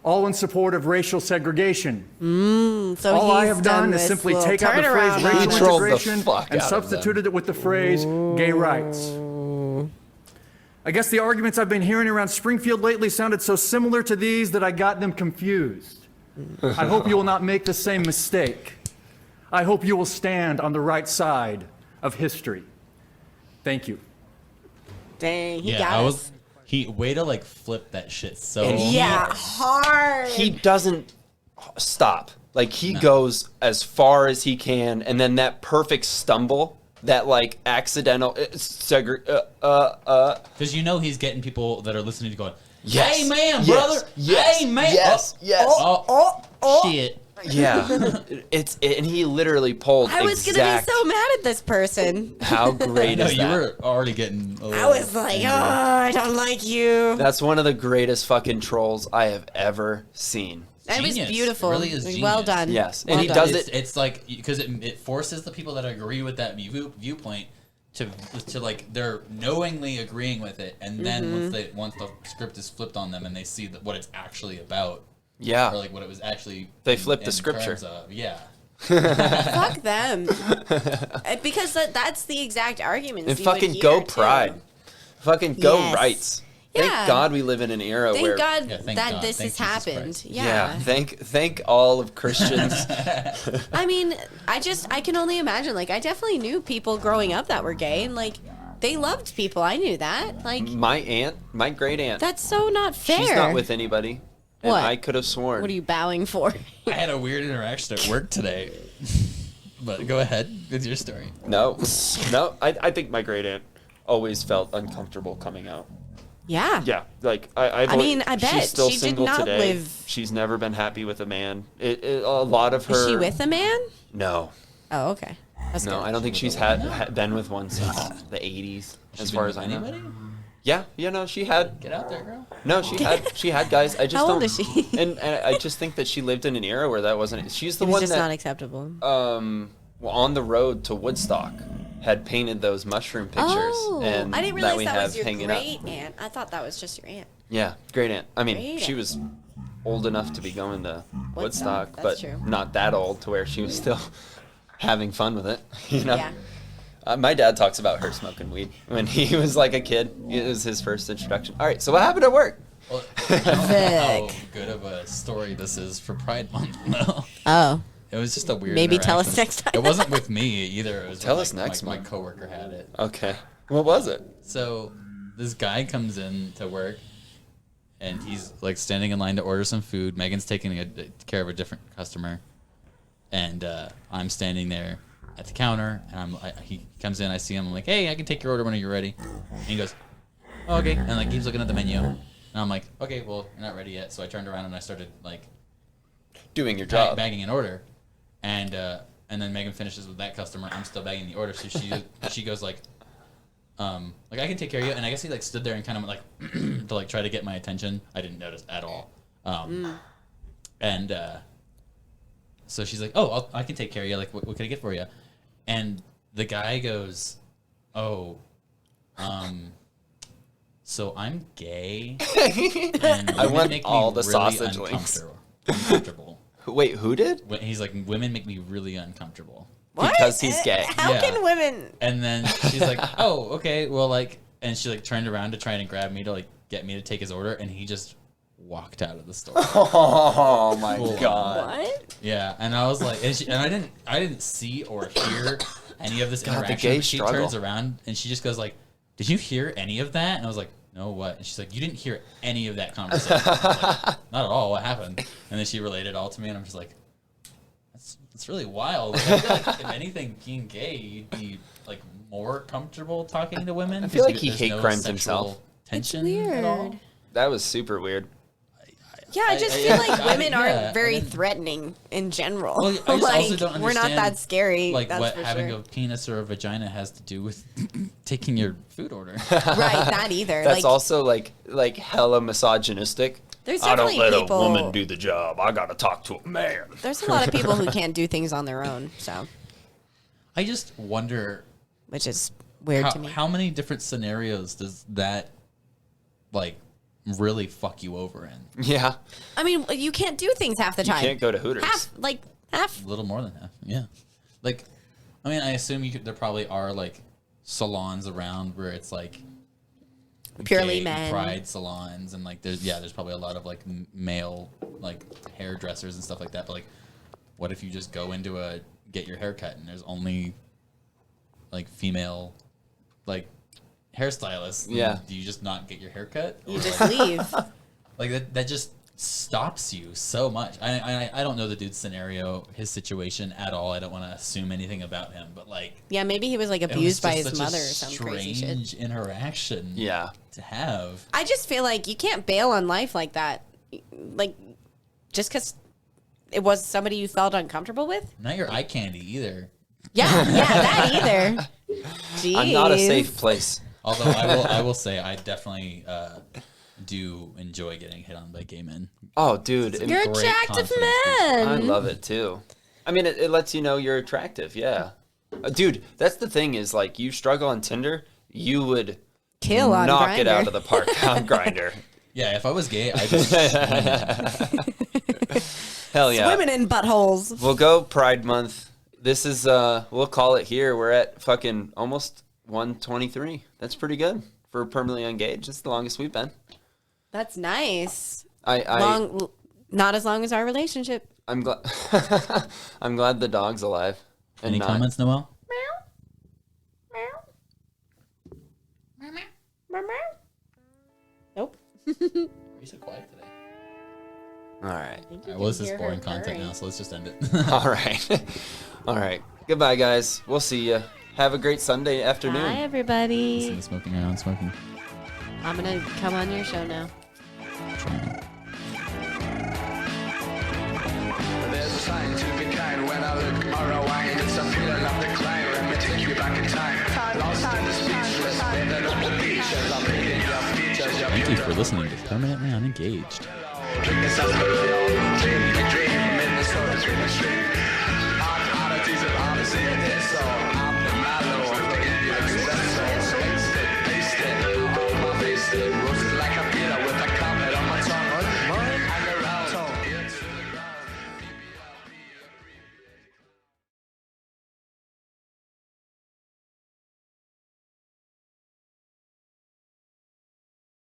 all in support of racial segregation. So All I he's have done is this simply little take out the phrase turnaround on racial it. He trolled the integration fuck and out of them. substituted it with the phrase gay rights. I guess the arguments I've been hearing around Springfield lately sounded so similar to these that I got them confused. I hope you will not make the same mistake. I hope you will stand on the right side of history. Thank you. Dang, he Yeah, got I us. was. He way to like flip that shit so. And he- Yeah, hard. He doesn't stop. Like, he goes as far as he can, and then that perfect stumble, that, like, accidental... Because you know he's getting people that are listening to going, Yes. "Hey man, Yes. brother, Yes. hey man, Yes. Yes. shit." Yeah. And he literally pulled I was gonna be exact... so mad at this person. How great No, is you that? were already getting. A I little was like, oh, I don't like you. That's one of the greatest fucking trolls I have ever seen. It was Genius. beautiful. It really is Like, well genius. done. Yes. Well And he done. does It's, it... it's like because it forces the people that agree with that viewpoint to like they're knowingly agreeing with it, and then once the script is flipped on them and they see what it's actually about, Yeah. or like what it was actually They flip the in scripture. terms of, yeah. Fuck them. Because that's the exact arguments. And you would fucking hear, go too. pride. Fucking go Yes. rights. Yeah. Thank God we live in an era Thank where... God Yeah, thank that God. this Thank has Jesus happened. Christ. Yeah. Thank all of Christians. I mean, I can only imagine. Like, I definitely knew people growing up that were gay, and like, they loved people. I knew that. Like, My great aunt, that's so not fair. she's not with anybody. And What? I could have sworn. What are you bowing for? I had a weird interaction at work today. But go ahead with your story. No. I think my great aunt always felt uncomfortable coming out. Yeah. Yeah, like I mean, I bet. she's still She did single not today. live- She's never been happy with a man. A lot of her. Is she with a man? No, Oh, okay. That's no, good. I don't think she's had been with one since the '80s, as far as I know. Anybody? Yeah, no, she had. Get out there, girl. No, she had guys. I just How don't. old is she? And I just think that she lived in an era where that wasn't. She's the It was one just that not acceptable. well, on the road to Woodstock had painted those mushroom pictures, Oh, and I didn't that realize we that have was your hanging great up. aunt. I thought that was just your aunt. Yeah, great aunt. I mean, Great she aunt. was old enough to be going to Woodstock, That's but true. not that old to where she was still having fun with it. You know. Yeah. My dad talks about her smoking weed when he was like a kid. It was his first introduction. All right, so what happened at work? Well, I don't know how Vic. good of a story this is for Pride Month. No. Oh. It was just a weird Maybe tell us interaction. next time. It wasn't with me either. It was Tell with, us like, next my month. coworker had it. Okay, what was it? So this guy comes in to work, and he's like standing in line to order some food. Megan's taking care of a different customer, and I'm standing there at the counter, and he comes in. I see him. I'm like, "Hey, I can take your order when you're ready." And he goes, "Oh, okay," and like he's looking at the menu, and I'm like, "Okay, well, you're not ready yet." So I turned around and I started like doing your job, bagging an order, and then Megan finishes with that customer. I'm still bagging the order, so she goes like I can take care of you. And I guess he like stood there and kind of like to like try to get my attention. I didn't notice at all. And so she's like, "Oh, I can take care of you. Like, what can I get for you?" And the guy goes, "Oh, so I'm gay, and I want make all me the really sausage links." Uncomfortable. Wait, who did? He's like, "Women make me really uncomfortable." What? Because he's gay. How can women? And then she's like, "Oh, okay, well, like," and she like turned around to try and grab me to like get me to take his order, and he just walked out of the store. Oh my Cool. god! What? Yeah, and I was like, and I didn't see or hear any of this God, the interaction. gay But she struggle. turns around and she just goes like, "Did you hear any of that?" And I was like, "No, what?" And she's like, "You didn't hear any of that conversation." I was like, "Not at all. What happened?" And then she relayed it all to me, and I'm just like, "That's really wild." Like, I feel like if anything, being gay, you'd be like more comfortable talking to women. I feel like 'cause he there's hate no crimes sexual himself. Tension It's at all. weird. That was super weird. Yeah, I just feel like women yeah, aren't very and then- threatening in general. Well, I just like, also don't understand, we're not that scary. Like that's what for having sure. a penis or a vagina has to do with taking your food order. Right, that either. That's like, also like hella misogynistic. There's I don't definitely let people- a woman do the job. I gotta talk to a man. There's a lot of people who can't do things on their own, so I just wonder which is weird to me. how many different scenarios does that like really fuck you over in? Yeah, I mean, you can't do things half the you time. can't go to Hooters. Half. A little more than half. Yeah. Like, I mean, I assume there probably are like salons around where it's like Purely gay men. pride salons, and like there's probably a lot of like male like hairdressers and stuff like that. But like, what if you just go into get your hair cut and there's only like female like hairstylists? Yeah. Do you just not get your hair cut? You Or, just like, leave. like that just stops you so much. I don't know the dude's scenario, his situation at all. I don't want to assume anything about him, but like Yeah, maybe he was like it was abused by just his such a mother or some crazy shit. strange interaction. Yeah. To have. I just feel like you can't bail on life like that. Like, just because it was somebody you felt uncomfortable with? Not your eye candy either. Yeah, that either. Jeez. I'm not a safe place. Although I will say I definitely do enjoy getting hit on by gay men. Oh, dude, You're Great attractive confidence men. I love it too. I mean, it lets you know you're attractive. Yeah, dude, that's the thing is like you struggle on Tinder, you would Kill on knock it Grindr. out of the park on Grinder. Yeah, if I was gay, I'd just Hell yeah. Swimming in buttholes. We'll go Pride Month. This is we'll call it here. We're at fucking almost 123. That's pretty good for permanently engaged. That's the longest we've been. That's nice. I Not as long as our relationship. I'm glad I'm glad the dog's alive. And Any not- comments, Noel? Nope. You're so quiet today. All right. All right, well, this is boring content now, so let's just end it. All right. All right. Goodbye, guys. We'll see you. Have a great Sunday afternoon. Hi, everybody. Listen to smoking around smoking. I'm going to come on your show now. Trying. There's a sign to be kind when I look around. It's a feeling of decline. Let me take you back in time. Lost in the speechless, better than the beaches. I'm picking your features. Thank you for listening to Permanently Unengaged. Drinking some dream in the surface, dream.